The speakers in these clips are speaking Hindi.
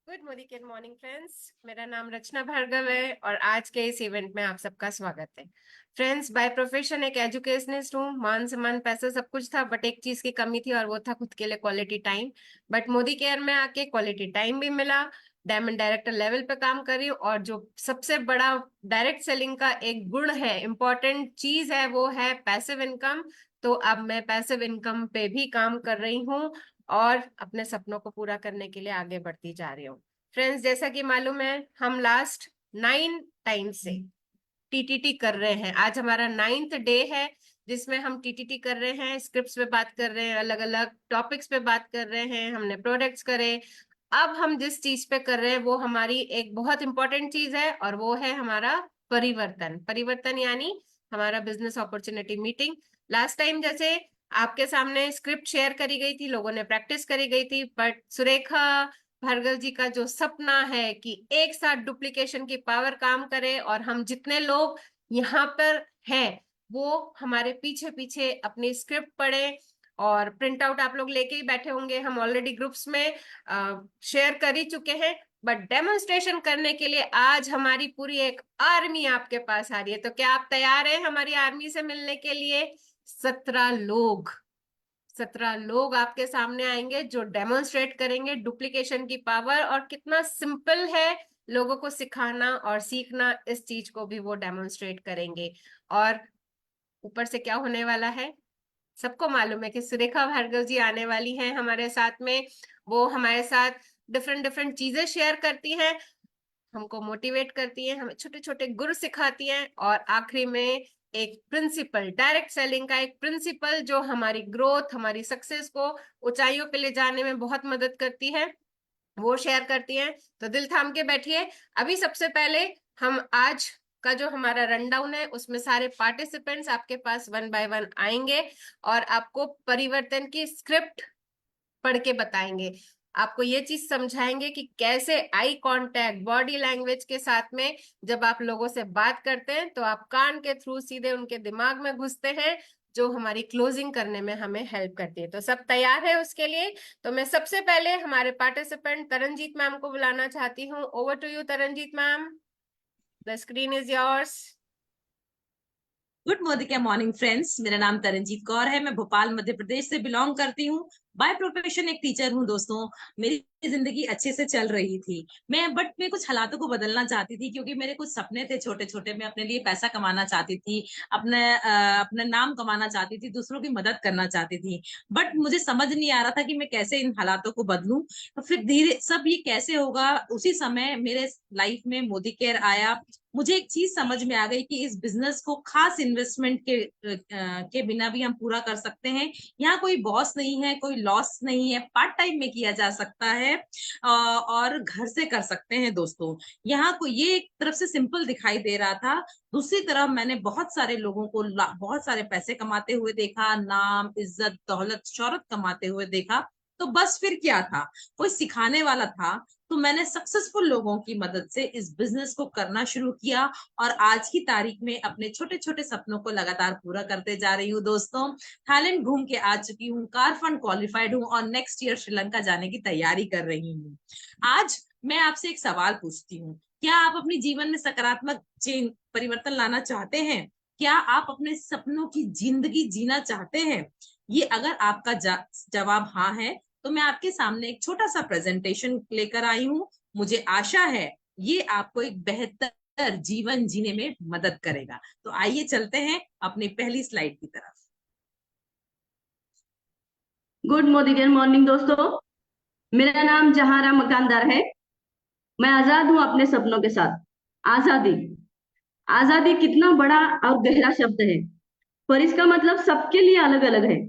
Good morning friends. मेरा नाम रचना भार्गव है और आज के इस इवेंट में आप सबका स्वागत है। फ्रेंड्स, बाय प्रोफेशन एक एजुकेशनिस्ट हूँ। मान सम्मान पैसा सब कुछ था, बट एक चीज की कमी थी और वो था खुद के लिए quality time. But Modi care में आके क्वालिटी टाइम भी मिला। डायमंड डायरेक्टर लेवल पे काम कर रही हूँ और जो सबसे बड़ा डायरेक्ट सेलिंग का एक गुण है, इंपॉर्टेंट चीज है, वो है पैसिव इनकम। तो अब मैं पैसिव इनकम पे भी काम कर रही हूँ और अपने सपनों को पूरा करने के लिए आगे बढ़ती जा रही हूँ। फ्रेंड्स, जैसा कि मालूम है, हम लास्ट 9 टाइम से टीटीटी कर रहे हैं। आज हमारा 9th डे है जिसमें हम टीटीटी कर रहे हैं, स्क्रिप्ट्स पे बात कर रहे हैं, अलग अलग टॉपिक्स पे बात कर रहे हैं, हमने प्रोडक्ट्स करे। अब हम जिस चीज पे कर रहे हैं वो हमारी एक बहुत इंपॉर्टेंट चीज है और वो है हमारा परिवर्तन। परिवर्तन यानी हमारा business opportunity meeting. Last time जैसे आपके सामने स्क्रिप्ट शेयर करी गई थी, लोगों ने प्रैक्टिस करी गई थी, बट सुरेखा भार्गव जी का जो सपना है कि एक साथ डुप्लीकेशन की पावर काम करे और हम जितने लोग यहाँ पर हैं वो हमारे पीछे पीछे अपनी स्क्रिप्ट पढ़े। और प्रिंट आउट आप लोग लेके ही बैठे होंगे, हम ऑलरेडी ग्रुप्स में शेयर कर ही चुके हैं। बट डेमोन्स्ट्रेशन करने के लिए आज हमारी पूरी एक आर्मी आपके पास आ रही है। तो क्या आप तैयार हैं हमारी आर्मी से मिलने के लिए? 17 लोग, 17 लोग आपके सामने आएंगे जो डेमोन्स्ट्रेट करेंगे डुप्लीकेशन की पावर और कितना सिंपल है लोगों को सिखाना और सीखना। इस चीज को भी वो डेमोन्स्ट्रेट करेंगे। और ऊपर से क्या होने वाला है, सबको मालूम है कि सुरेखा भार्गव जी आने वाली हैं हमारे साथ में। वो हमारे साथ डिफरेंट डिफरेंट चीजें शेयर करती हैं, हमको मोटिवेट करती हैं, हमें छोटे छोटे गुर सिखाती हैं और आखिरी में एक प्रिंसिपल, डायरेक्ट सेलिंग का एक प्रिंसिपल जो हमारी ग्रोथ, हमारी सक्सेस को ऊंचाइयों पे ले जाने में बहुत मदद करती है, वो शेयर करती हैं। तो दिल थाम के बैठिए। अभी सबसे पहले हम आज का जो हमारा रनडाउन है उसमें सारे पार्टिसिपेंट्स आपके पास वन बाय वन आएंगे और आपको परिवर्तन की स्क्रिप्ट पढ़ के बताएंगे। आपको ये चीज समझाएंगे कि कैसे आई कांटेक्ट, बॉडी लैंग्वेज के साथ में जब आप लोगों से बात करते हैं तो आप कान के थ्रू सीधे उनके दिमाग में घुसते हैं, जो हमारी क्लोजिंग करने में हमें हेल्प करती है। तो सब तैयार है उसके लिए? तो मैं सबसे पहले हमारे पार्टिसिपेंट तरनजीत मैम को बुलाना चाहती हूँ। Over to you Taranjeet ma'am, the screen is yours. Good morning friends. मेरा नाम तरनजीत कौर है। मैं भोपाल मध्य प्रदेश से बिलोंग करती हूँ। बाय प्रोफेशन एक टीचर हूँ दोस्तों। मेरी जिंदगी अच्छे से चल रही थी मैं कुछ हालातों को बदलना चाहती थी क्योंकि मेरे कुछ सपने थे छोटे छोटे। मैं अपने लिए पैसा कमाना चाहती थी, अपने नाम कमाना चाहती थी, दूसरों की मदद करना चाहती थी। बट मुझे समझ नहीं आ रहा था कि मैं कैसे इन हालातों को बदलूं। तो फिर धीरे सब ये कैसे होगा, उसी समय मेरे लाइफ में मोदी केयर आया। मुझे एक चीज समझ में आ गई कि इस बिजनेस को खास इन्वेस्टमेंट के बिना भी हम पूरा कर सकते हैं। यहाँ कोई बॉस नहीं है, कोई लॉस नहीं है, पार्ट टाइम में किया जा सकता है और घर से कर सकते हैं दोस्तों। यहाँ को ये एक तरफ से सिंपल दिखाई दे रहा था, दूसरी तरफ मैंने बहुत सारे लोगों को बहुत सारे पैसे कमाते हुए देखा, नाम इज्जत दौलत शोहरत कमाते हुए देखा। तो बस फिर क्या था, कोई सिखाने वाला था। तो मैंने सक्सेसफुल लोगों की मदद से इस बिजनेस को करना शुरू किया और आज की तारीख में अपने छोटे छोटे सपनों को लगातार पूरा करते जा रही हूँ दोस्तों। थाईलैंड घूम के आ चुकी हूँ, कार फंड क्वालिफाइड हूँ और नेक्स्ट ईयर श्रीलंका जाने की तैयारी कर रही हूँ। आज मैं आपसे एक सवाल पूछती हूँ, क्या आप अपने जीवन में सकारात्मक चेंज परिवर्तन लाना चाहते हैं? क्या आप अपने सपनों की जिंदगी जीना चाहते हैं? ये अगर आपका जवाब हाँ है तो मैं आपके सामने एक छोटा सा प्रेजेंटेशन लेकर आई हूँ। मुझे आशा है ये आपको एक बेहतर जीवन जीने में मदद करेगा। तो आइए चलते हैं अपनी पहली स्लाइड की तरफ। गुड मॉर्निंग दोस्तों। मेरा नाम जहारा मकानदार है। मैं आजाद हूं अपने सपनों के साथ। आजादी, आजादी कितना बड़ा और गहरा शब्द है, पर इसका मतलब सबके लिए अलग अलग है।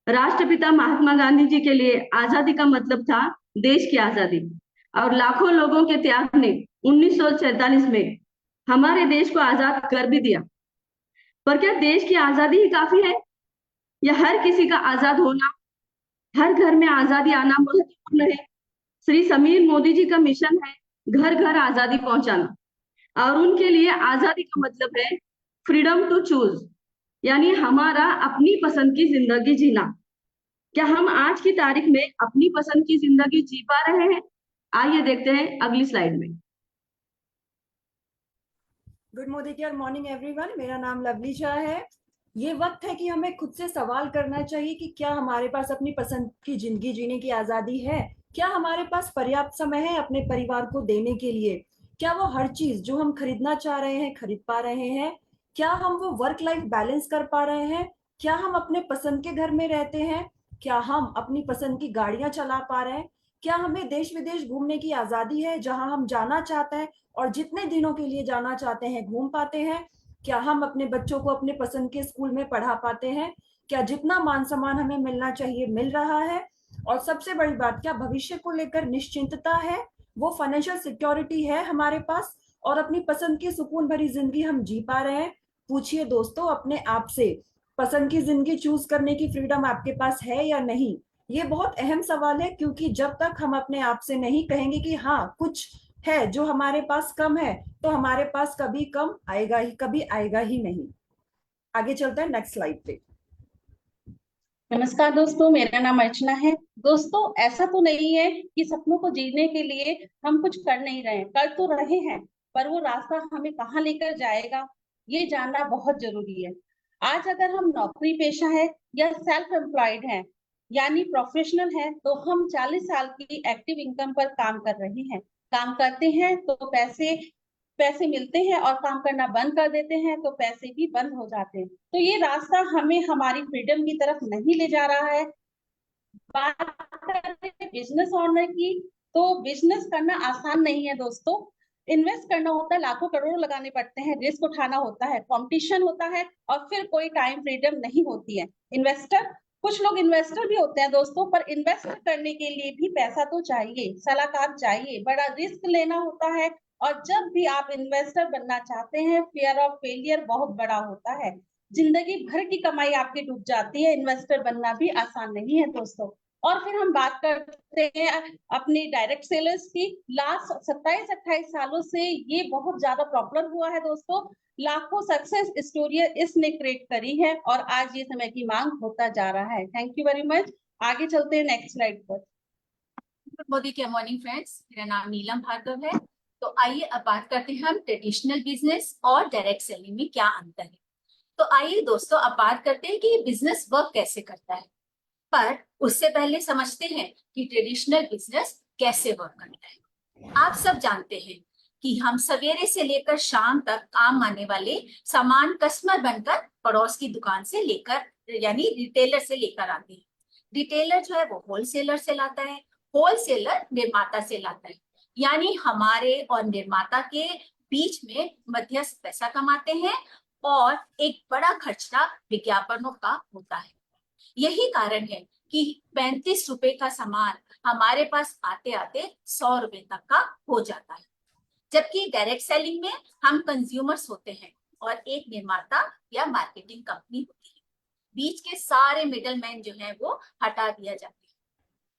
राष्ट्रपिता महात्मा गांधी जी के लिए आजादी का मतलब था देश की आजादी, और लाखों लोगों के त्याग ने 1947 में हमारे देश को आजाद कर भी दिया। पर क्या देश की आजादी ही काफी है, या हर किसी का आजाद होना, हर घर में आजादी आना महत्वपूर्ण है? श्री समीर मोदी जी का मिशन है घर घर आजादी पहुंचाना, और उनके लिए आजादी का मतलब है फ्रीडम टू चूज, यानी हमारा अपनी पसंद की जिंदगी जीना। क्या हम आज की तारीख में अपनी पसंद की जिंदगी जी पा रहे हैं? आइए देखते हैं अगली स्लाइड में। गुड मॉर्निंग एवरीवन, मेरा नाम लवली शाह है। ये वक्त है कि हमें खुद से सवाल करना चाहिए कि क्या हमारे पास अपनी पसंद की जिंदगी जीने की आजादी है? क्या हमारे पास पर्याप्त समय है अपने परिवार को देने के लिए? क्या वो हर चीज जो हम खरीदना चाह रहे हैं खरीद पा रहे हैं? क्या हम वो वर्क लाइफ बैलेंस कर पा रहे हैं? क्या हम अपने पसंद के घर में रहते हैं? क्या हम अपनी पसंद की गाड़ियां चला पा रहे हैं? क्या हमें देश विदेश घूमने की आजादी है, जहां हम जाना चाहते हैं और जितने दिनों के लिए जाना चाहते हैं घूम पाते हैं? क्या हम अपने बच्चों को अपने पसंद के स्कूल में पढ़ा पाते हैं? क्या जितना मान सम्मान हमें मिलना चाहिए मिल रहा है? और सबसे बड़ी बात, क्या भविष्य को लेकर निश्चिंतता है? वो फाइनेंशियल सिक्योरिटी है हमारे पास? और अपनी पसंद की सुकून भरी जिंदगी हम जी पा रहे हैं? पूछिए दोस्तों अपने आप से, पसंद की जिंदगी चूज करने की फ्रीडम आपके पास है या नहीं? ये बहुत अहम सवाल है, क्योंकि जब तक हम अपने आप से नहीं कहेंगे कि हाँ कुछ है जो हमारे पास कम है, तो हमारे पास कभी कम आएगा ही, कभी आएगा ही नहीं। आगे चलते हैं नेक्स्ट स्लाइड पे। नमस्कार दोस्तों, मेरा नाम अर्चना है। दोस्तों, ऐसा तो नहीं है कि सपनों को जीने के लिए हम कुछ कर नहीं रहे हैं, कर तो रहे हैं, पर वो रास्ता हमें कहाँ लेकर जाएगा ये जानना बहुत जरूरी है। आज अगर हम नौकरी पेशा है या सेल्फ एम्प्लॉयड है यानी प्रोफेशनल है, तो हम 40 साल की एक्टिव इनकम पर काम कर रहे हैं। काम करते हैं तो पैसे पैसे मिलते हैं और काम करना बंद कर देते हैं तो पैसे भी बंद हो जाते हैं। तो ये रास्ता हमें हमारी फ्रीडम की तरफ नहीं ले जा रहा है। बात करें बिजनेस ओनर की, तो बिजनेस करना आसान नहीं है दोस्तों। इन्वेस्ट करना होता है, लाखों करोड़ लगाने पड़ते हैं, रिस्क उठाना होता है, कंपटीशन होता है और फिर कोई टाइम फ्रीडम नहीं होती है। इन्वेस्टर, कुछ लोग इन्वेस्टर भी होते हैं दोस्तों, पर इन्वेस्ट करने के लिए भी पैसा तो चाहिए, सलाहकार चाहिए, बड़ा रिस्क लेना होता है। और जब भी आप इन्वेस्टर बनना चाहते हैं, फियर ऑफ फेलियर बहुत बड़ा होता है। जिंदगी भर की कमाई आपकी डूब जाती है। इन्वेस्टर बनना भी आसान नहीं है दोस्तों। और फिर हम बात करते हैं अपनी डायरेक्ट सेलर्स की। लास्ट 27-28 सालों से ये बहुत ज्यादा पॉपुलर हुआ है दोस्तों। लाखों सक्सेस स्टोरी इसने क्रिएट करी है और आज ये समय की मांग होता जा रहा है। Thank you very much. आगे चलते हैं नेक्स्ट स्लाइड पर। गुड मॉर्निंग के मॉर्निंग फ्रेंड्स, मेरा नाम नीलम भार्गव है। तो आइए अब बात करते हैं हम ट्रेडिशनल बिजनेस और डायरेक्ट सेलिंग में क्या अंतर है। तो आइए दोस्तों अब बात करते हैं कि ये बिजनेस वर्क कैसे करता है। पर उससे पहले समझते हैं कि ट्रेडिशनल बिजनेस कैसे वर्क करता है। आप सब जानते हैं कि हम सवेरे से लेकर शाम तक काम आने वाले सामान कस्टमर बनकर पड़ोस की दुकान से लेकर यानी रिटेलर से लेकर आते हैं। रिटेलर जो है वो होलसेलर से लाता है, होलसेलर निर्माता से लाता है, यानी हमारे और निर्माता के बीच में मध्यस्थ पैसा कमाते हैं और एक बड़ा खर्चा विज्ञापनों का होता है। यही कारण है कि 35 रुपए का सामान हमारे पास आते आते 100 रुपए तक का हो जाता है। जबकि डायरेक्ट सेलिंग में हम कंज्यूमर्स होते हैं और एक निर्माता या मार्केटिंग कंपनी होती है। बीच के सारे मिडलमैन जो है वो हटा दिया जाता है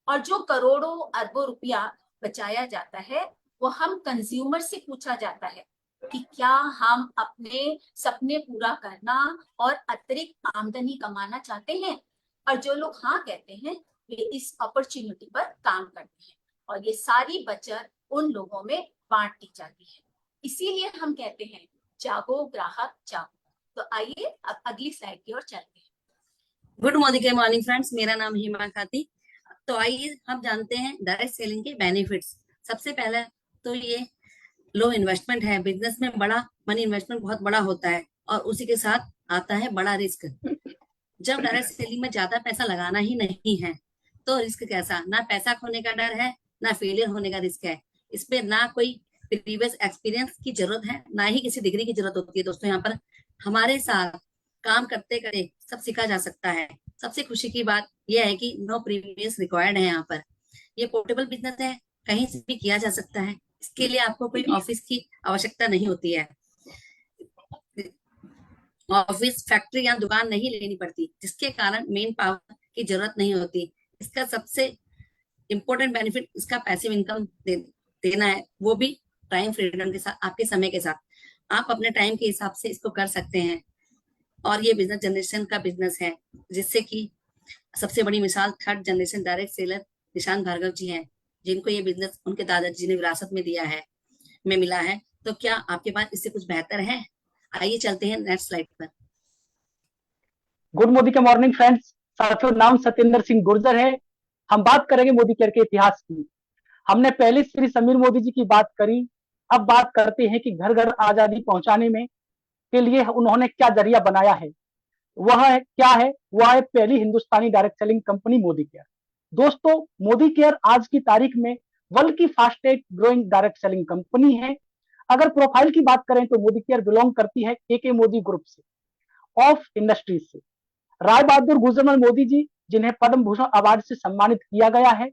और जो करोड़ों अरबों रुपया बचाया जाता है वो हम कंज्यूमर से पूछा जाता है कि क्या हम अपने सपने पूरा करना और अतिरिक्त आमदनी कमाना चाहते हैं। और जो लोग हाँ कहते हैं वे इस अपॉर्चुनिटी पर काम करते हैं और ये सारी बचत उन लोगों में बांट दी जाती है। इसीलिए हम कहते हैं जागो ग्राहक जागो। तो आइए अब अगली स्लाइड की ओर चलते हैं। गुड मॉर्निंग फ्रेंड्स, मेरा नाम हिमा खाती। तो आइए हम जानते हैं डायरेक्ट सेलिंग के बेनिफिट्स। सबसे पहले तो ये लो इन्वेस्टमेंट है। बिजनेस में बड़ा मनी इन्वेस्टमेंट बहुत बड़ा होता है और उसी के साथ आता है बड़ा रिस्क। जब डायरेक्ट सेलिंग में ज्यादा पैसा लगाना ही नहीं है तो रिस्क कैसा, ना पैसा खोने का डर है ना फेलियर होने का रिस्क है। इसमें ना कोई प्रीवियस एक्सपीरियंस की जरूरत है ना ही किसी डिग्री की जरूरत होती है। दोस्तों यहाँ पर हमारे साथ काम करते करते सब सीखा जा सकता है। सबसे खुशी की बात यह है कि नो प्रीवियस रिक्वायर्ड है। यहाँ पर ये पोर्टेबल बिजनेस है, कहीं से भी किया जा सकता है। इसके लिए आपको कोई ऑफिस की आवश्यकता नहीं होती है, ऑफिस फैक्ट्री या दुकान नहीं लेनी पड़ती, जिसके कारण मेन पावर की जरूरत नहीं होती। इसका सबसे इम्पोर्टेंट बेनिफिट इसका पैसिव इनकम देना है, वो भी टाइम फ्रीडम के साथ, आपके समय के साथ। आप अपने टाइम के हिसाब से इसको कर सकते हैं। और ये बिजनेस जनरेशन का बिजनेस है, जिससे कि सबसे बड़ी मिसाल third generation direct seller Nishant Bhargava ji हैं। जिनको ये बिजनेस उनके दादाजी ने विरासत में दिया है, में मिला है, तो क्या आपके पास इससे कुछ बेहतर है? आइए चलते हैं नेक्स्ट स्लाइड पर। गुड मोदी के मॉर्निंग फ्रेंड्स। साथियों, नाम सत्येंद्र सिंह गुर्जर है। हम बात करेंगे मोदी केयर के इतिहास की। हमने पहले श्री समीर मोदी जी की बात करी, अब बात करते हैं कि घर घर आजादी पहुंचाने में के लिए उन्होंने क्या जरिया बनाया है। वह है क्या है? वह है पहली हिंदुस्तानी direct selling company Modi care. दोस्तों, मोदी केयर आज की तारीख में वर्ल्ड की fastest growing direct selling company है। अगर प्रोफाइल की बात करें तो मोदी केयर बिलोंग करती है के मोदी ग्रुप से, ऑफ इंडस्ट्रीज से। राय बहादुर गुजरमल मोदी जी, जिन्हें पद्म भूषण अवार्ड से सम्मानित किया गया है,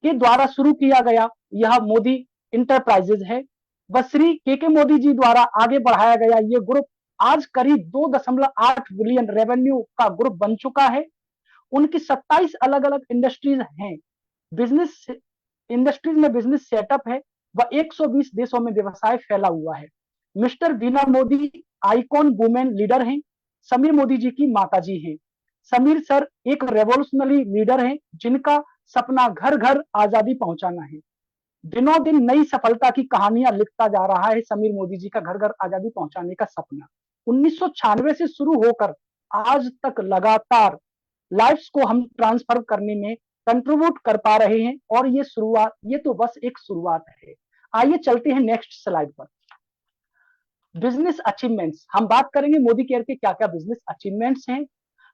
के द्वारा शुरू किया गया यह मोदी इंटरप्राइजेज है। व श्री के मोदी जी द्वारा आगे बढ़ाया गया ये ग्रुप आज करीब 2.8 बिलियन रेवेन्यू का ग्रुप बन चुका है। उनकी 27 अलग अलग इंडस्ट्रीज हैं, बिजनेस इंडस्ट्रीज में बिजनेस सेटअप है व 120 देशों में व्यवसाय फैला हुआ है। मिस्टर बीना मोदी आइकॉन वुमेन लीडर हैं, समीर मोदी जी की माता जी हैं। समीर सर एक रेवोल्यूशनरी लीडर हैं, जिनका सपना घर घर आजादी पहुंचाना है। दिनों दिन नई सफलता की कहानियां लिखता जा रहा है समीर मोदी जी का घर घर आजादी पहुंचाने का सपना। 1996 से शुरू होकर आज तक लगातार लाइफ्स को हम ट्रांसफर करने में कंट्रीब्यूट कर पा रहे हैं, और ये तो बस एक शुरुआत है। आइए चलते हैं नेक्स्ट स्लाइड पर। बिजनेस अचीवमेंट्स, हम बात करेंगे मोदी केयर के क्या क्या बिजनेस अचीवमेंट्स हैं।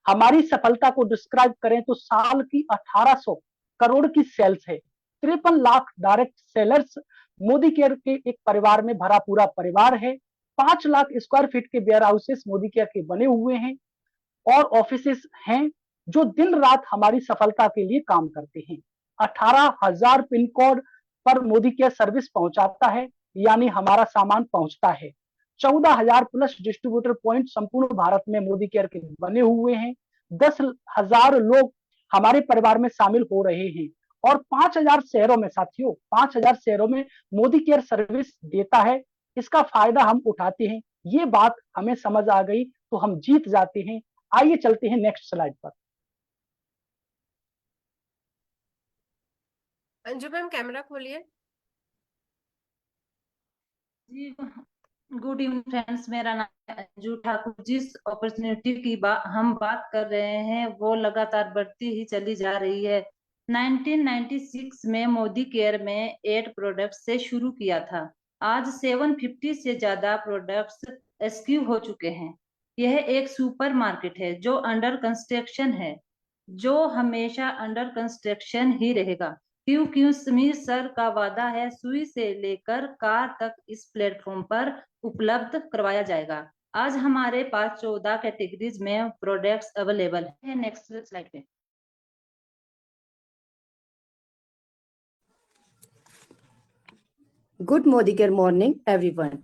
हमारी सफलता को डिस्क्राइब करें तो साल की 1800 करोड़ की सेल्स है, 53 lakh direct sellers Modi care के एक परिवार में भरा पूरा परिवार है। 5 लाख स्क्वायर फीट के वेयर हाउसेस मोदी केयर के बने हुए हैं, और ऑफिसेस हैं जो दिन रात हमारी सफलता के लिए काम करते हैं। 18,000 पिन कोड पर मोदी केयर सर्विस पहुंचाता है, यानी हमारा सामान पहुंचता है। 14,000 प्लस डिस्ट्रीब्यूटर पॉइंट संपूर्ण भारत में मोदी केयर के बने हुए हैं। 10,000 लोग हमारे परिवार में शामिल हो रहे हैं, और 5,000 शहरों में, साथियों 5,000 शहरों में मोदी केयर सर्विस देता है। इसका फायदा हम उठाते हैं। ये बात हमें समझ आ गई तो हम जीत जाते हैं। आइए चलते हैं नेक्स्ट स्लाइड पर। अंजू मैम कैमरा खोलिए। जी, गुड इवनिंग फ्रेंड्स, मेरा नाम है अंजू ठाकुर। जिस अपॉर्चुनिटी की हम बात कर रहे हैं वो लगातार बढ़ती ही चली जा रही है। 1996 में मोदी केयर में 8 प्रोडक्ट्स से शुरू किया था। आज 750 से ज्यादा प्रोडक्ट्स एसक्यू हो चुके हैं। यह एक सुपर मार्केट है जो अंडर कंस्ट्रक्शन है, जो हमेशा अंडर कंस्ट्रक्शन ही रहेगा, क्योंकि समीर सर का वादा है सुई से लेकर कार तक इस प्लेटफॉर्म पर उपलब्ध करवाया जाएगा। आज हमारे पास 14 कैटेगरीज में प्रोडक्ट्स अवेलेबल है। नेक्स्ट स्लाइड पे। Good Modi care morning everyone.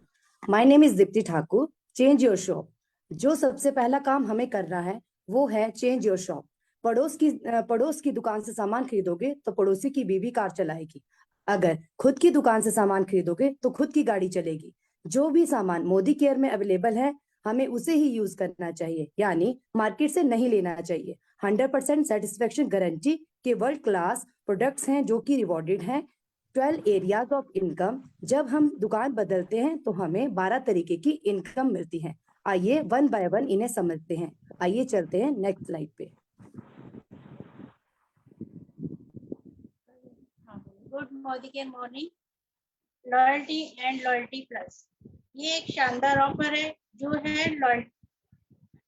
My name is Deepti Thakur. Change your shop. जो सबसे पहला काम हमें करना है वो है चेंज योर शॉप। पड़ोस की दुकान से सामान खरीदोगे तो पड़ोसी की बीवी कार चलाएगी। अगर खुद की दुकान से सामान खरीदोगे तो खुद की गाड़ी चलेगी। जो भी सामान मोदी केयर में अवेलेबल है हमें उसे ही यूज करना चाहिए, यानी मार्केट से नहीं लेना चाहिए। 100% सेटिस्फेक्शन गारंटी के वर्ल्ड क्लास प्रोडक्ट्स हैं जो कि रिवॉर्डेड हैं। 12 एरियाज ऑफ इनकम। जब हम दुकान बदलते हैं तो हमें 12 तरीके की इनकम मिलती है। आइए वन बाय वन इन्हें समझते हैं। आइए चलते हैं नेक्स्ट स्लाइड पे। Good Modi care morning. Loyalty and loyalty plus, ये एक शानदार ऑफर है जो है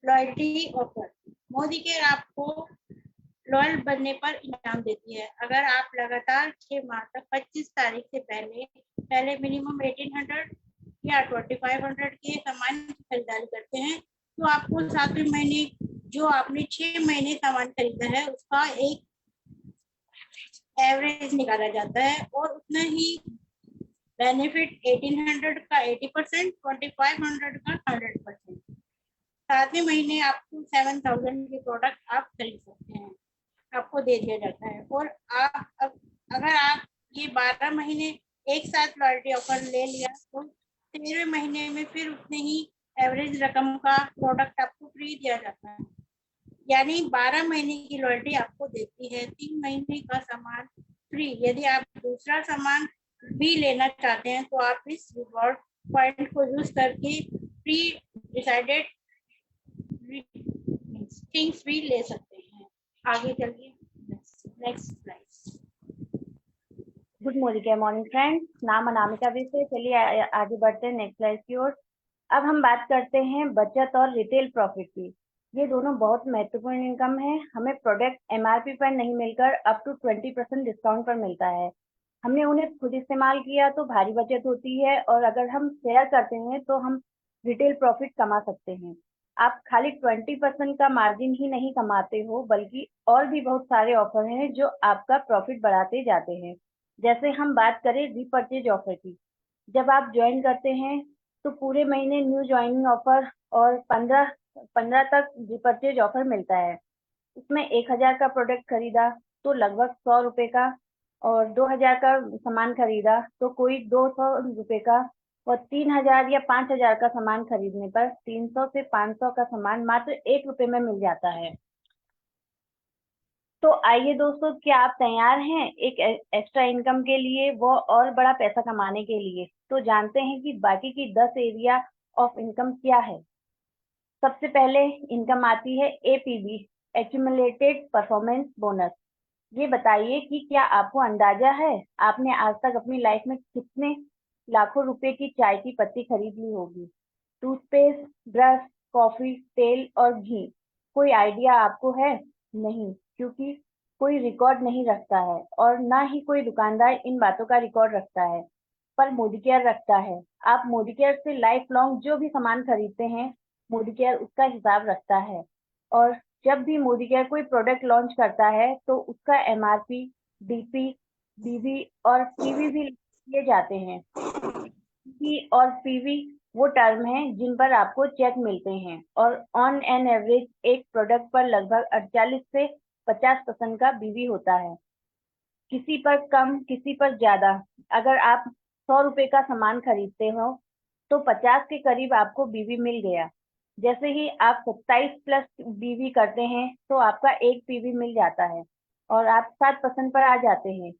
लॉयल्टी ऑफर। मोदी केयर आपको लॉयल बनने पर इनाम देती है। अगर आप लगातार 6 माह तक 25 तारीख से पहले मिनिमम 1800 या 2500 के सामान की खरीदारी करते हैं तो आपको 7वें महीने जो आपने 6 महीने सामान खरीदा है उसका एक एवरेज निकाला जाता है, और उतना ही बेनिफिट 1800 का 80%, 2500 का 100%। 7वें महीने आपको 7000 के प्रोडक्ट आप खरीद सकते हैं, आपको दे दिया जाता है। और अगर आप ये 12 महीने एक साथ लॉयल्टी ऑफर ले लिया तो 13वें महीने में फिर उतने ही एवरेज रकम का प्रोडक्ट आपको फ्री दिया जाता है। यानी 12 महीने की लॉयल्टी आपको देती है 3 महीने का सामान फ्री। यदि आप दूसरा सामान भी लेना चाहते हैं तो आप इस रिवॉर्ड पॉइंट को यूज करके प्री डिसाइडेड थिंग्स भी ले सकते हैं। आगे चलिए next slide. Good morning friends, नाम अनामिका विश्व। चलिए आगे बढ़ते हैं नेक्स्ट स्लाइड की ओर। अब हम बात करते हैं बचत और रिटेल प्रॉफिट की। ये दोनों बहुत महत्वपूर्ण इनकम है। हमें प्रोडक्ट एमआरपी पर नहीं मिलकर अप टू 20% डिस्काउंट पर मिलता है। हमने उन्हें खुद इस्तेमाल किया तो भारी बचत होती है, और अगर हम शेयर करते हैं तो हम रिटेल प्रॉफिट कमा सकते हैं। आप खाली 20% का मार्जिन ही नहीं कमाते हो, बल्कि और भी बहुत सारे ऑफर हैं जो आपका प्रॉफिट बढ़ाते जाते हैं। जैसे हम बात करें रीपरचेज ऑफर की, जब आप ज्वाइन करते हैं तो पूरे महीने न्यू ज्वाइनिंग ऑफर और 15 तक रीपरचेज ऑफर मिलता है। उसमें 1000 का प्रोडक्ट खरीदा तो लगभग 100 रुपए का, और 2000 का सामान खरीदा तो कोई 200 रुपए का, और 3000 या 5000 का सामान खरीदने पर 300 से 500 का सामान मात्र 1 रुपए में मिल जाता है। तो आइए दोस्तों, क्या आप तैयार हैं एक एक्स्ट्रा इनकम के लिए, वो और बड़ा पैसा कमाने के लिए? तो जानते हैं कि बाकी की 10 एरिया ऑफ इनकम क्या है। सबसे पहले इनकम आती है एपीबी, एक्यूमुलेटेड परफॉर्मेंस बोनस। ये बताइए कि क्या आपको अंदाजा है आपने आज तक अपनी लाइफ में कितने लाखों रुपए की चाय की पत्ती खरीद ली होगी? टूथपेस्ट, ब्रश, कॉफी, तेल और घी, कोई आइडिया आपको है? नहीं, क्योंकि कोई रिकॉर्ड नहीं रखता है, और ना ही कोई दुकानदार इन बातों का रिकॉर्ड रखता है, पर मोदीकेयर रखता है। आप मोदीकेयर से लाइफ लॉन्ग जो भी सामान खरीदते हैं, मोदीकेयर उसका हिसाब रखता है। और जब भी मोदीकेयर कोई प्रोडक्ट लॉन्च करता है तो उसका एमआरपी, डीपी, बीवी और पीवी भी लिए जाते हैं। पी और पीवी वो टर्म हैं जिन पर आपको चेक मिलते हैं, और ऑन एन एवरेज एक प्रोडक्ट पर लगभग 48 से 50% का बीवी होता है। किसी पर कम, किसी पर ज्यादा। अगर आप 100 रुपए का सामान खरीदते हो तो 50 के करीब आपको बीवी मिल गया। जैसे ही आप 27 प्लस बीवी करते हैं तो आपका एक पीवी मिल जाता है, और आप 7% पर आ जाते हैं।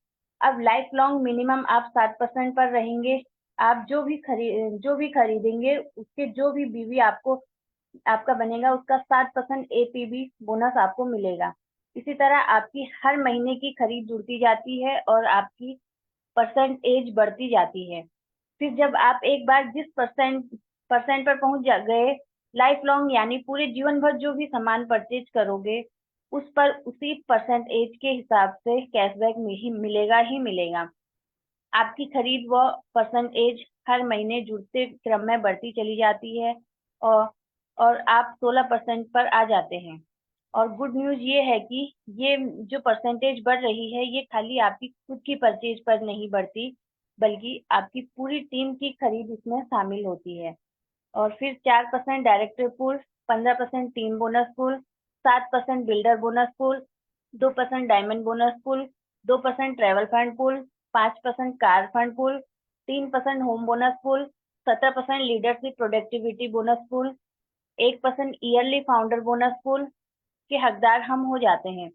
अब लाइफ लॉन्ग मिनिमम आप 7% पर रहेंगे। आप जो भी खरीदेंगे उसके जो भी बीवी आपका बनेगा, उसका 7% एपीबी बोनस आपको मिलेगा। इसी तरह आपकी हर महीने की खरीद जुड़ती जाती है और आपकी परसेंटेज बढ़ती जाती है। फिर जब आप एक बार जिस परसेंट पर पहुंच गए, लाइफ लॉन्ग यानी पूरे जीवन भर जो भी सामान परचेज करोगे उस पर उसी परसेंटेज के हिसाब से कैशबैक मिलेगा ही मिलेगा। आपकी खरीद व परसेंटेज हर महीने जुड़ते क्रम में बढ़ती चली जाती है, और आप 16% पर आ जाते हैं। और गुड न्यूज ये है कि ये जो परसेंटेज बढ़ रही है, ये खाली आपकी खुद की परचेज पर नहीं बढ़ती, बल्कि आपकी पूरी टीम की खरीद इसमें शामिल होती है। और फिर 4% director pool, 15% team bonus pool, 7% builder bonus pool, 2% diamond bonus pool, 2% travel fund pool, 5% car fund pool, 3% home bonus pool, 17% leadership productivity bonus pool, 1% yearly founder bonus pool के हकदार हम हो जाते हैं।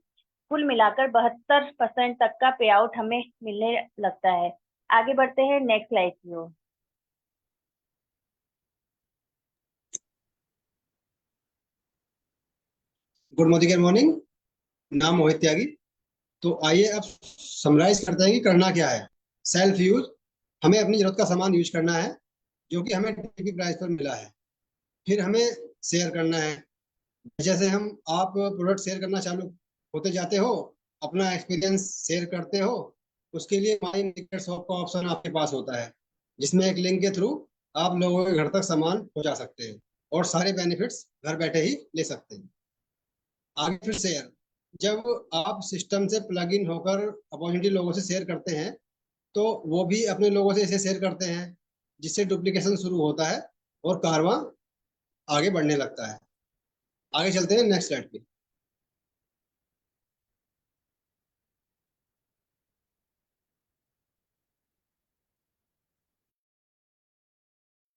कुल मिलाकर 72% तक का पे आउट हमें मिलने लगता है। आगे बढ़ते हैं नेक्स्ट स्लाइड की ओर। गुड मॉर्निंग, नाम मोहित त्यागी। तो आइए अब समराइज करते हैं कि करना क्या है। सेल्फ यूज, हमें अपनी जरूरत का सामान यूज करना है जो कि हमें टीपी प्राइस पर मिला है। फिर हमें शेयर करना है। जैसे आप प्रोडक्ट शेयर करना चालू होते जाते हो, अपना एक्सपीरियंस शेयर करते हो, उसके लिए माई टिकट शॉप का ऑप्शन आपके पास होता है, जिसमें एक लिंक के थ्रू आप लोगों के घर तक सामान पहुंचा सकते हैं और सारे बेनिफिट्स घर बैठे ही ले सकते हैं। आगे फिर शेयर, जब आप सिस्टम से प्लग इन होकर अपॉर्चुनिटी लोगों से शेयर करते हैं तो वो भी अपने लोगों से इसे शेयर करते हैं, जिससे डुप्लीकेशन शुरू होता है और कारवां आगे बढ़ने लगता है। आगे चलते हैं नेक्स्ट स्लाइड पे।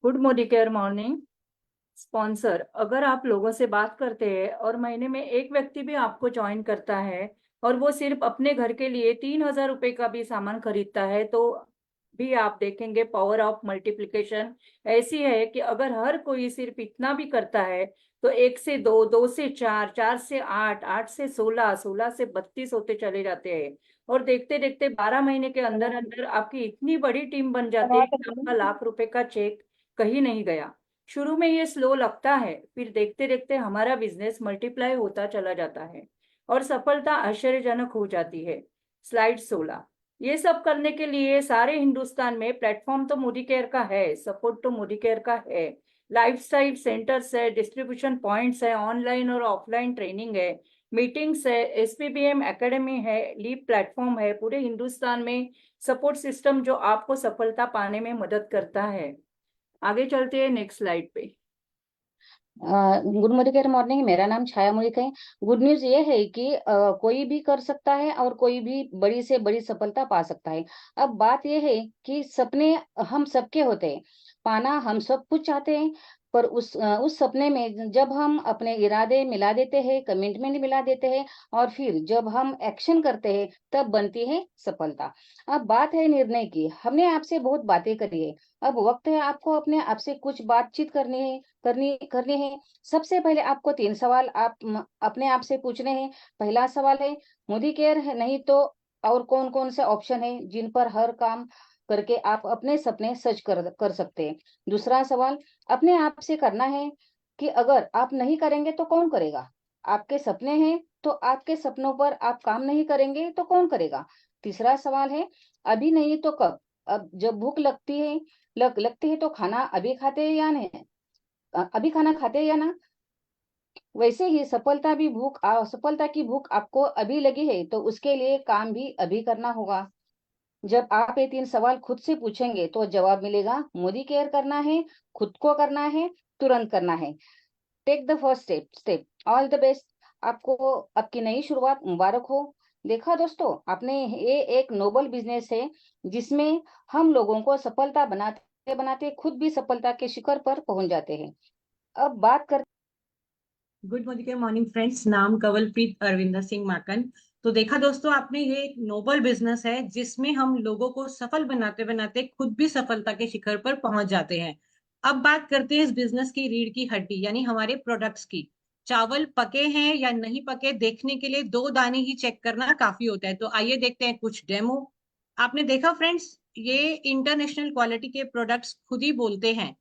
गुड मॉर्निंग स्पॉन्सर, अगर आप लोगों से बात करते हैं और महीने में एक व्यक्ति भी आपको ज्वाइन करता है और वो सिर्फ अपने घर के लिए 3,000 रुपए का भी सामान खरीदता है, तो भी आप देखेंगे पावर ऑफ मल्टीप्लिकेशन ऐसी है कि अगर हर कोई सिर्फ इतना भी करता है तो 1 से 2, 2 से 4, 4 से 8, 8 से 16, 16 से 32 होते चले जाते हैं। और देखते देखते 12 महीने के अंदर अंदर आपकी इतनी बड़ी टीम बन जाती है कि आपका लाख रुपए का चेक कहीं नहीं गया। शुरू में ये स्लो लगता है, फिर देखते देखते हमारा बिजनेस मल्टीप्लाई होता चला जाता है और सफलता आश्चर्यजनक हो जाती है। स्लाइड 16। ये सब करने के लिए सारे हिंदुस्तान में प्लेटफॉर्म तो मोदी केयर का है, सपोर्ट तो मोदी केयर का है, लाइफस्टाइल सेंटर्स है, डिस्ट्रीब्यूशन पॉइंट्स है, ऑनलाइन और ऑफलाइन ट्रेनिंग है, मीटिंग्स है, एसपीबीएम एकेडमी है, लीप प्लेटफॉर्म है। पूरे हिंदुस्तान में सपोर्ट सिस्टम जो आपको सफलता पाने में मदद करता है। आगे चलते हैं नेक्स्ट स्लाइड पे। गुड मॉर्निंग, मेरा नाम छाया मलिक है। गुड न्यूज ये है कि कोई भी कर सकता है और कोई भी बड़ी से बड़ी सफलता पा सकता है। अब बात ये है कि सपने हम सबके होते हैं, पाना हम सब कुछ चाहते हैं, पर उस सपने में जब हम अपने इरादे मिला देते हैं, कमिटमेंट मिला देते हैं और फिर जब हम एक्शन करते हैं तब बनती है सफलता। अब बात है निर्णय की। हमने आपसे बहुत बातें करी है, अब वक्त है आपको अपने आपसे कुछ बातचीत करनी है। सबसे पहले आपको 3 सवाल अपने आप से पूछने हैं। पहला सवाल है, मोदी केयर है नहीं तो और कौन कौन से ऑप्शन है जिन पर हर काम करके आप अपने सपने सच कर सकते हैं। दूसरा सवाल अपने आप से करना है कि अगर आप नहीं करेंगे तो कौन करेगा। आपके सपने हैं तो आपके सपनों पर आप काम नहीं करेंगे तो कौन करेगा। तीसरा सवाल है, अभी नहीं तो कब। अब जब भूख लगती है तो खाना अभी खाते हैं या नहीं, अभी खाना खाते हैं या ना। वैसे ही सफलता की भूख आपको अभी लगी है तो उसके लिए काम भी अभी करना होगा। जब आप ये 3 सवाल खुद से पूछेंगे तो जवाब मिलेगा, मोदी केयर करना है, खुद को करना है, तुरंत करना है। Take the first step. All the best. आपको आपकी नई शुरुआत मुबारक हो। देखा दोस्तों, आपने ये एक नोबल बिजनेस है जिसमें हम लोगों को सफलता बनाते बनाते खुद भी सफलता के शिखर पर पहुंच जाते हैं। अब बात कर गुड मॉर्निंग फ्रेंड्स, नाम कंवलप्रीत अरविंदर सिंह माकन। तो देखा दोस्तों, आपने ये एक नोबल बिजनेस है जिसमें हम लोगों को सफल बनाते बनाते खुद भी सफलता के शिखर पर पहुंच जाते हैं। अब बात करते हैं इस बिजनेस की रीढ़ की हड्डी यानी हमारे प्रोडक्ट्स की। चावल पके हैं या नहीं पके देखने के लिए 2 दाने ही चेक करना काफी होता है। तो आइए देखते हैं कुछ डेमो। आपने देखा फ्रेंड्स, ये इंटरनेशनल क्वालिटी के प्रोडक्ट्स खुद ही बोलते हैं।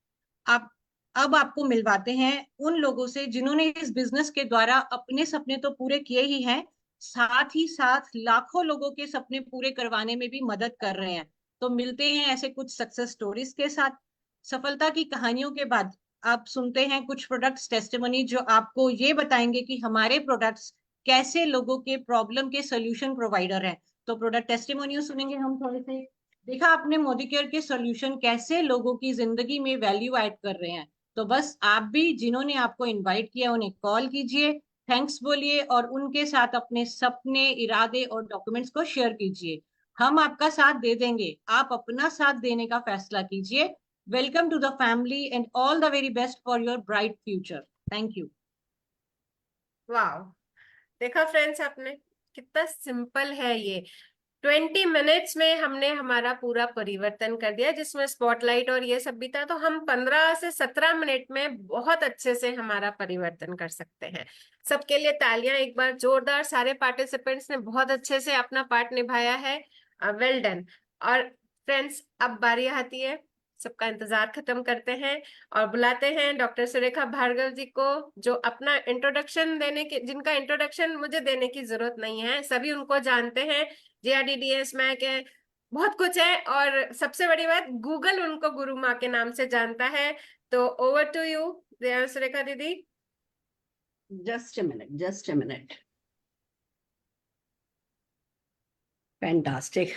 आप अब आपको मिलवाते हैं उन लोगों से जिन्होंने इस बिजनेस के द्वारा अपने सपने तो पूरे किए ही हैं, साथ ही साथ लाखों लोगों के सपने पूरे करवाने में भी मदद कर रहे हैं। तो मिलते हैं ऐसे कुछ सक्सेस स्टोरीज के साथ। सफलता की कहानियों के बाद आप सुनते हैं कुछ प्रोडक्ट्स टेस्टिमनी जो आपको ये बताएंगे कि हमारे प्रोडक्ट्स कैसे लोगों के प्रॉब्लम के सोल्यूशन प्रोवाइडर हैं। तो प्रोडक्ट टेस्टिमोनियल सुनेंगे हम थोड़े से। देखा आपने मोदी केयर के सोल्यूशन कैसे लोगों की जिंदगी में वैल्यू ऐड कर रहे हैं। तो बस आप भी जिन्होंने आपको इनवाइट किया उन्हें कॉल कीजिए, थैंक्स बोलिए और उनके साथ अपने सपने, इरादे और डॉक्यूमेंट्स को शेयर कीजिए। हम आपका साथ दे देंगे, आप अपना साथ देने का फैसला कीजिए। Welcome to the family and all the very best for your bright future. Thank you. वाह, देखा फ्रेंड्स आपने, कितना सिंपल है ये। 20 मिनट्स में हमने हमारा पूरा परिवर्तन कर दिया, जिसमें स्पॉटलाइट और ये सब भी था। तो हम 15 से 17 मिनट में बहुत अच्छे से हमारा परिवर्तन कर सकते हैं। सबके लिए तालियां एक बार जोरदार। सारे पार्टिसिपेंट्स ने बहुत अच्छे से अपना पार्ट निभाया है। Well done. और फ्रेंड्स, अब बारी आती है, सबका इंतजार खत्म करते हैं और बुलाते हैं डॉक्टर सुरेखा भार्गव जी को, जो अपना इंट्रोडक्शन जिनका इंट्रोडक्शन मुझे देने की जरूरत नहीं है, सभी उनको जानते हैं। JRDDS मैक है, बहुत कुछ है, और सबसे बड़ी बात, गूगल उनको गुरु माँ के नाम से जानता है। तो ओवर टू यू सुरेखा दीदी। Just a minute. फैंटास्टिक।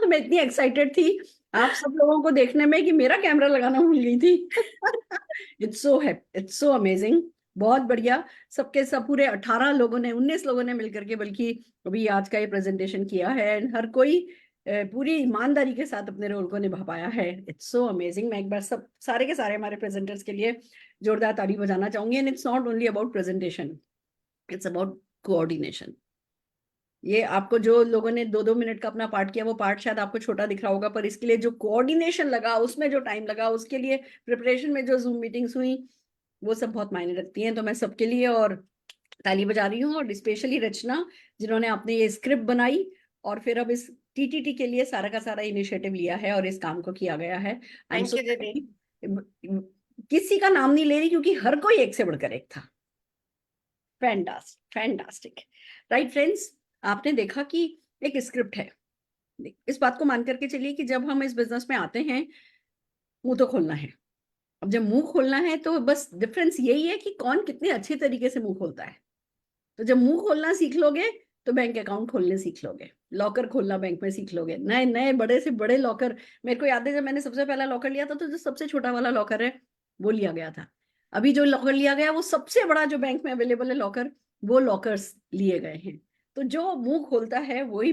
मैं इतनी एक्साइटेड थी आप सब लोगों को देखने में कि मेरा कैमरा लगाना भूल गई थी। It's so amazing. बहुत बढ़िया। सबके सब पूरे 18 लोगों ने, 19 लोगों ने मिलकर के बल्कि अभी आज का ये प्रेजेंटेशन किया है। एंड हर कोई पूरी ईमानदारी के साथ अपने रोल को निभा पाया है। It's so amazing. मैं एक बार सब सारे के सारे हमारे प्रेजेंटर्स के लिए जोरदार ताली बजाना चाहूंगी। And it's not only about presentation, it's about coordination. ये आपको जो लोगों ने 2-2 मिनट का अपना पार्ट किया वो पार्ट शायद आपको छोटा दिख रहा होगा, पर इसके लिए जो कोऑर्डिनेशन लगा, उसमें जो टाइम लगा, उसके लिए प्रिपरेशन में जो जूम मीटिंग्स हुई, वो सब बहुत मायने रखती हैं। तो मैं सबके लिए और ताली बजा रही हूँ, और स्पेशली रचना जिन्होंने अपने ये स्क्रिप्ट बनाई और फिर अब इस टीटीटी के लिए सारा का सारा इनिशिएटिव लिया है और इस काम को किया गया है। थैंक यू दीदी। किसी का नाम नहीं ले रही क्योंकि हर कोई एक से बढ़कर एक था। फैंटास्टिक राइट फ्रेंड्स, आपने देखा कि एक स्क्रिप्ट है। इस बात को मान करके चलिए कि जब हम इस बिजनेस में आते हैं, मुंह तो खोलना है। अब जब मुंह खोलना है तो बस डिफरेंस यही है कि कौन कितने अच्छे तरीके से मुंह खोलता है। तो जब मुंह खोलना सीख लोगे तो बैंक अकाउंट खोलने सीख लोगे, लॉकर खोलना बैंक में सीख लोगे, नए नए बड़े से बड़े लॉकर। मेरे को याद है जब मैंने सबसे पहला लॉकर लिया था तो जो सबसे छोटा वाला लॉकर है वो लिया गया था। अभी जो लॉकर लिया गया वो सबसे बड़ा जो बैंक में अवेलेबल है लॉकर, वो लॉकर्स लिए गए हैं। तो जो मुंह खोलता है वही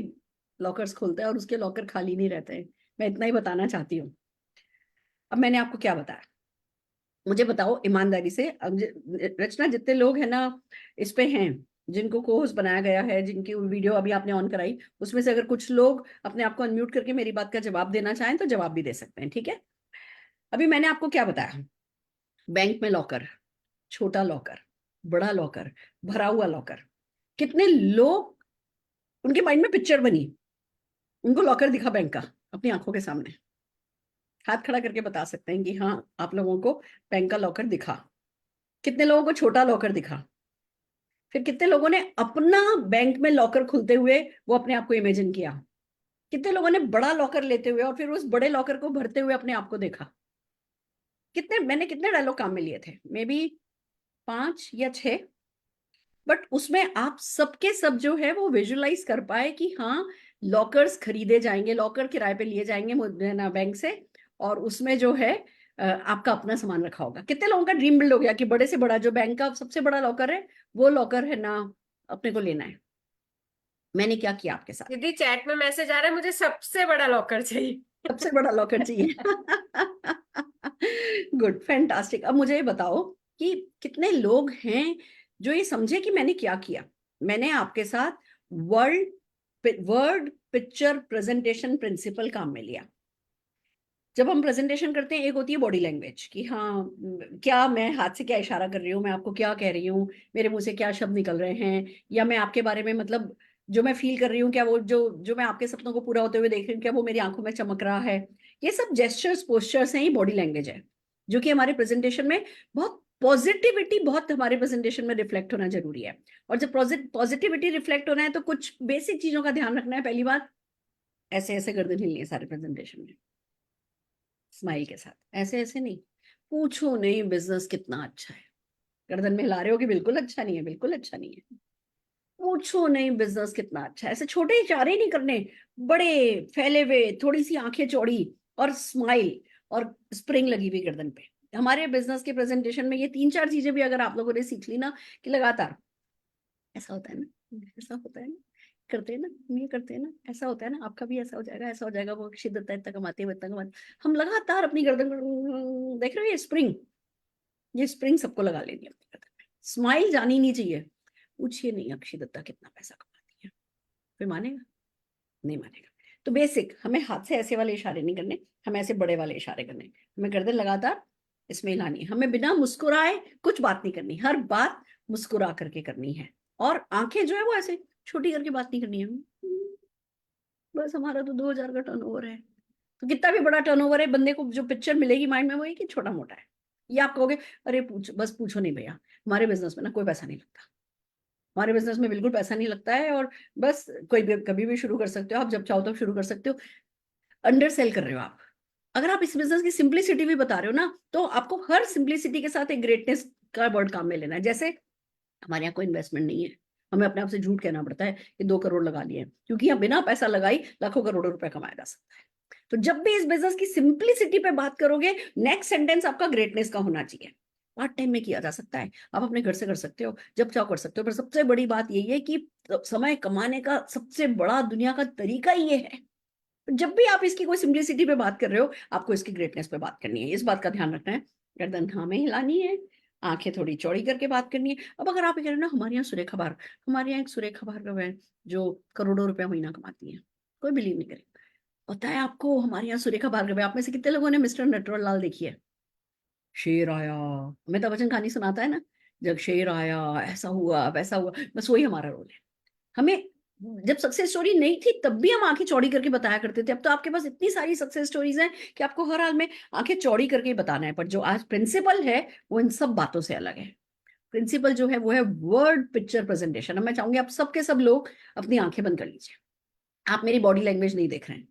लॉकर्स खोलता है और उसके लॉकर खाली नहीं रहते हैं। मैं इतना ही बताना चाहती हूँ। अब मैंने आपको क्या बताया, मुझे बताओ ईमानदारी से। अब रचना, जितने लोग हैं ना इस पे हैं, जिनको कोर्स बनाया गया है, जिनकी वीडियो अभी आपने ऑन कराई, उसमें से अगर कुछ लोग अपने आप को अनम्यूट करके मेरी बात का जवाब देना चाहें तो जवाब भी दे सकते हैं, ठीक है। अभी मैंने आपको क्या बताया, बैंक में लॉकर, छोटा लॉकर, बड़ा लॉकर, भरा हुआ लॉकर। कितने लोग, उनके माइंड में पिक्चर बनी, उनको लॉकर दिखा बैंक का अपनी आंखों के सामने, हाथ खड़ा करके बता सकते हैं कि हाँ आप लोगों को बैंक का लॉकर दिखा। कितने लोगों को छोटा लॉकर दिखा। फिर कितने लोगों ने अपना बैंक में लॉकर खुलते हुए वो अपने आप को इमेजिन किया। कितने लोगों ने बड़ा लॉकर लेते हुए और फिर उस बड़े लॉकर को भरते हुए अपने आप को देखा। मैंने कितने डायलॉग काम में लिए थे, मे बी 5 या 6, बट उसमें आप सबके सब जो है वो विजुअलाइज कर पाए कि हाँ लॉकर्स खरीदे जाएंगे, लॉकर किराए पे लिए जाएंगे ना बैंक से, और उसमें जो है आपका अपना सामान रखा होगा। कितने लोगों का ड्रीम बिल्ड हो गया कि बड़े से बड़ा जो बैंक का सबसे बड़ा लॉकर है वो लॉकर है ना अपने को लेना है। मैंने क्या किया आपके साथ, दीदी चैट में मैसेज आ रहा है, मुझे सबसे बड़ा लॉकर चाहिए। सबसे बड़ा लॉकर चाहिए। Good, fantastic. अब मुझे ये बताओ कि कितने लोग हैं जो ये समझे कि मैंने क्या किया। मैंने आपके साथ वर्ड पिक्चर प्रेजेंटेशन प्रिंसिपल काम में लिया। जब हम प्रेजेंटेशन करते हैं, एक होती है बॉडी लैंग्वेज कि हाँ क्या मैं हाथ से क्या इशारा कर रही हूँ, मैं आपको क्या कह रही हूँ, मेरे मुंह से क्या शब्द निकल रहे हैं, या मैं आपके बारे में मतलब जो मैं फील कर रही हूँ, क्या वो जो मैं आपके सपनों को पूरा होते हुए देख रही हूँ, क्या वो मेरी आंखों में चमक रहा है। ये सब जेस्चर्स पोस्चर्स हैं, ये बॉडी लैंग्वेज है जो कि हमारे प्रेजेंटेशन में बहुत पॉजिटिविटी, बहुत हमारे प्रेजेंटेशन में रिफ्लेक्ट होना जरूरी है। और जब पॉजिटिविटी रिफ्लेक्ट होना है तो कुछ बेसिक चीजों का ध्यान रखना है। पहली बात, ऐसे ऐसे गर्दन हिलनी है सारे प्रेजेंटेशन में, स्माइल के साथ, ऐसे ऐसे नहीं। पूछो नहीं बिजनेस कितना अच्छा है, गर्दन में हिला रहे हो कि बिल्कुल अच्छा नहीं है, बिल्कुल अच्छा नहीं है। पूछो नहीं बिजनेस कितना अच्छा है, ऐसे छोटे इशारे नहीं करने, बड़े फैले हुए, थोड़ी सी आंखें चौड़ी और स्माइल और स्प्रिंग लगी हुई गर्दन पे। हमारे बिजनेस के प्रेजेंटेशन में ये 3-4 चीजें भी अगर आप लोगों ने सीख ली ना कि लगातार ऐसा होता है ना, ऐसा होता है ना, करते हैं ना, ये करते हैं ना, ऐसा होता है ना, आपका भी ऐसा हो जाएगा, ऐसा हो जाएगा, वो शिद्दत है, इतना कमाते हैं, इतना कमाते। हम लगातार अपनी गर्दन देख रहे हो, ये स्प्रिंग सबको लगा लेनी है अपनी गर्दन में। स्माइल जानी नहीं चाहिए। पूछिए नहीं अक्षय दत्ता कितना पैसा कमाती है, फिर मानेगा नहीं मानेगा। तो बेसिक, हमें हाथ से ऐसे वाले इशारे नहीं करने, हमें ऐसे बड़े वाले इशारे करने, हमें गर्दन लगातार इसमें हिलानी है, हमें बिना मुस्कुराए कुछ बात नहीं करनी, हर बात मुस्कुरा करके करनी है। और आंखें जो है वो ऐसे छोटी करके बात नहीं करनी है। बस हमारा तो 2000 का टर्नओवर है, तो कितना भी बड़ा टर्नओवर है, बंदे को जो पिक्चर मिलेगी माइंड में वो है कि छोटा मोटा है। ये आप कहोगे अरे बस पूछो नहीं भैया, हमारे बिजनेस में ना कोई पैसा नहीं लगता, हमारे बिजनेस में बिल्कुल पैसा नहीं लगता है, और बस कोई भी कभी भी शुरू कर सकते हो, आप जब चाहो तब शुरू कर सकते हो। अंडर सेल कर रहे हो आप। अगर आप इस बिजनेस की सिंप्लिसिटी भी बता रहे हो ना, तो आपको हर सिंप्लिसिटी के साथ एक ग्रेटनेस का वर्ड काम में लेना है। जैसे हमारे यहाँ कोई इन्वेस्टमेंट नहीं है, हमें अपने आप से झूठ कहना पड़ता है कि 2 करोड़ लगा लिए, क्योंकि यहाँ बिना पैसा लगाई लाखों करोड़ों रुपए कमाया जा सकता है। तो जब भी इस बिजनेस की सिंप्लिसिटी पे बात करोगे, नेक्स्ट सेंटेंस आपका ग्रेटनेस का होना चाहिए। पार्ट टाइम में किया जा सकता है, आप अपने घर से कर सकते हो, जब चाहो कर सकते हो, पर सबसे बड़ी बात यही है कि समय कमाने का सबसे बड़ा दुनिया का तरीका ये है। जब भी आप इसकी कोई सिंप्लिसिटी पे बात कर रहे हो, आपको इसकी ग्रेटनेस पे बात करनी है। इस बात का ध्यान रखना है, गर्दन हाँ में हिलानी है, आंखें थोड़ी चौड़ी करके बात करनी है। अब अगर आप ये कह रहे हो ना हमारे यहाँ सुरेखा भार्गव, हमारे यहाँ एक सुरेखा भार्गव है जो करोड़ों रुपया महीना कमाती है, कोई बिलीव नहीं करे। पता है आपको हमारे यहाँ सुरेखा भार्गव है। आप में से कितने लोगों ने मिस्टर नटवरलाल देखी है? शेर आया, अमिताभ बच्चन कहानी सुनाता है ना, जब शेर आया ऐसा हुआ वैसा हुआ, बस वही हमारा रोल है। हमें जब सक्सेस स्टोरी नहीं थी तब भी हम आंखें चौड़ी करके बताया करते थे। अब तो आपके पास इतनी सारी सक्सेस स्टोरीज हैं कि आपको हर हाल में आंखें चौड़ी करके ही बताना है। पर जो आज प्रिंसिपल है वो इन सब बातों से अलग है। प्रिंसिपल जो है वो है वर्ड पिक्चर प्रेजेंटेशन। अब मैं चाहूंगी आप सबके सब लोग अपनी आंखें बंद कर लीजिए। आप मेरी बॉडी लैंग्वेज नहीं देख रहे हैं,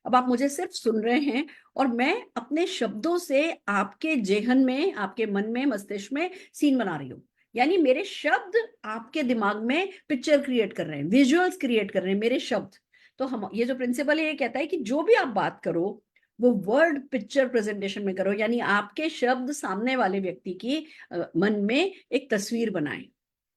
अब आप मुझे सिर्फ सुन रहे हैं और मैं अपने शब्दों से आपके जेहन में, आपके मन में, मस्तिष्क में सीन बना रही हूँ। यानी मेरे शब्द आपके दिमाग में पिक्चर क्रिएट कर रहे हैं, विजुअल्स क्रिएट कर रहे हैं मेरे शब्द। तो हम ये जो प्रिंसिपल है ये कहता है कि जो भी आप बात करो वो वर्ड पिक्चर प्रेजेंटेशन में करो, यानी आपके शब्द सामने वाले व्यक्ति की मन में एक तस्वीर बनाएं।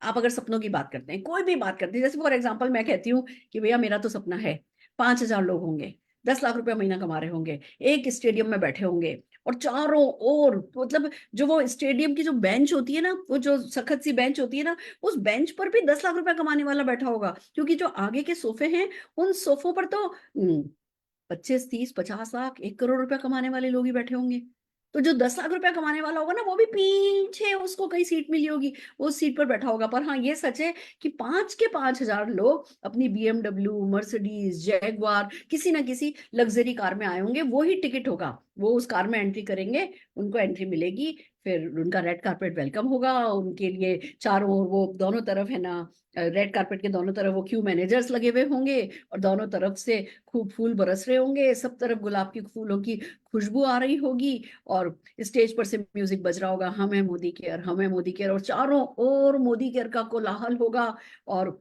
आप अगर सपनों की बात करते हैं, कोई भी बात करते हैं, जैसे फॉर एग्जाम्पल मैं कहती हूँ कि भैया मेरा तो सपना है 5,000 लोग होंगे, 10 लाख रुपया महीना कमा रहे होंगे, एक स्टेडियम में बैठे होंगे और चारों ओर मतलब जो वो स्टेडियम की जो बेंच होती है ना, वो जो सखत सी बेंच होती है ना, उस बेंच पर भी 10 लाख रुपया कमाने वाला बैठा होगा, क्योंकि जो आगे के सोफे हैं उन सोफों पर तो 25, 30, 50 लाख, 1 करोड़ रुपया कमाने वाले लोग ही बैठे होंगे। तो जो 10 लाख रुपया कमाने वाला होगा ना वो भी पीछे उसको कहीं सीट मिली होगी, वो सीट पर बैठा होगा। पर हाँ ये सच है कि 5,000 लोग अपनी BMW, मर्सिडीज, जैगवार, किसी ना किसी लग्जरी कार में आए होंगे, वो ही टिकट होगा, वो उस कार में एंट्री करेंगे, उनको एंट्री मिलेगी, फिर उनका रेड कारपेट वेलकम होगा, उनके लिए चारों ओर वो दोनों तरफ है ना, रेड कारपेट के दोनों तरफ वो क्यू मैनेजर्स लगे हुए होंगे और दोनों तरफ से खूब फूल बरस रहे होंगे, सब तरफ गुलाब की फूलों की खुशबू आ रही होगी और स्टेज पर से म्यूजिक बज रहा होगा, हम है मोदी केयर, हम है मोदी केयर, और चारों ओर मोदी केयर का कोलाहल होगा। और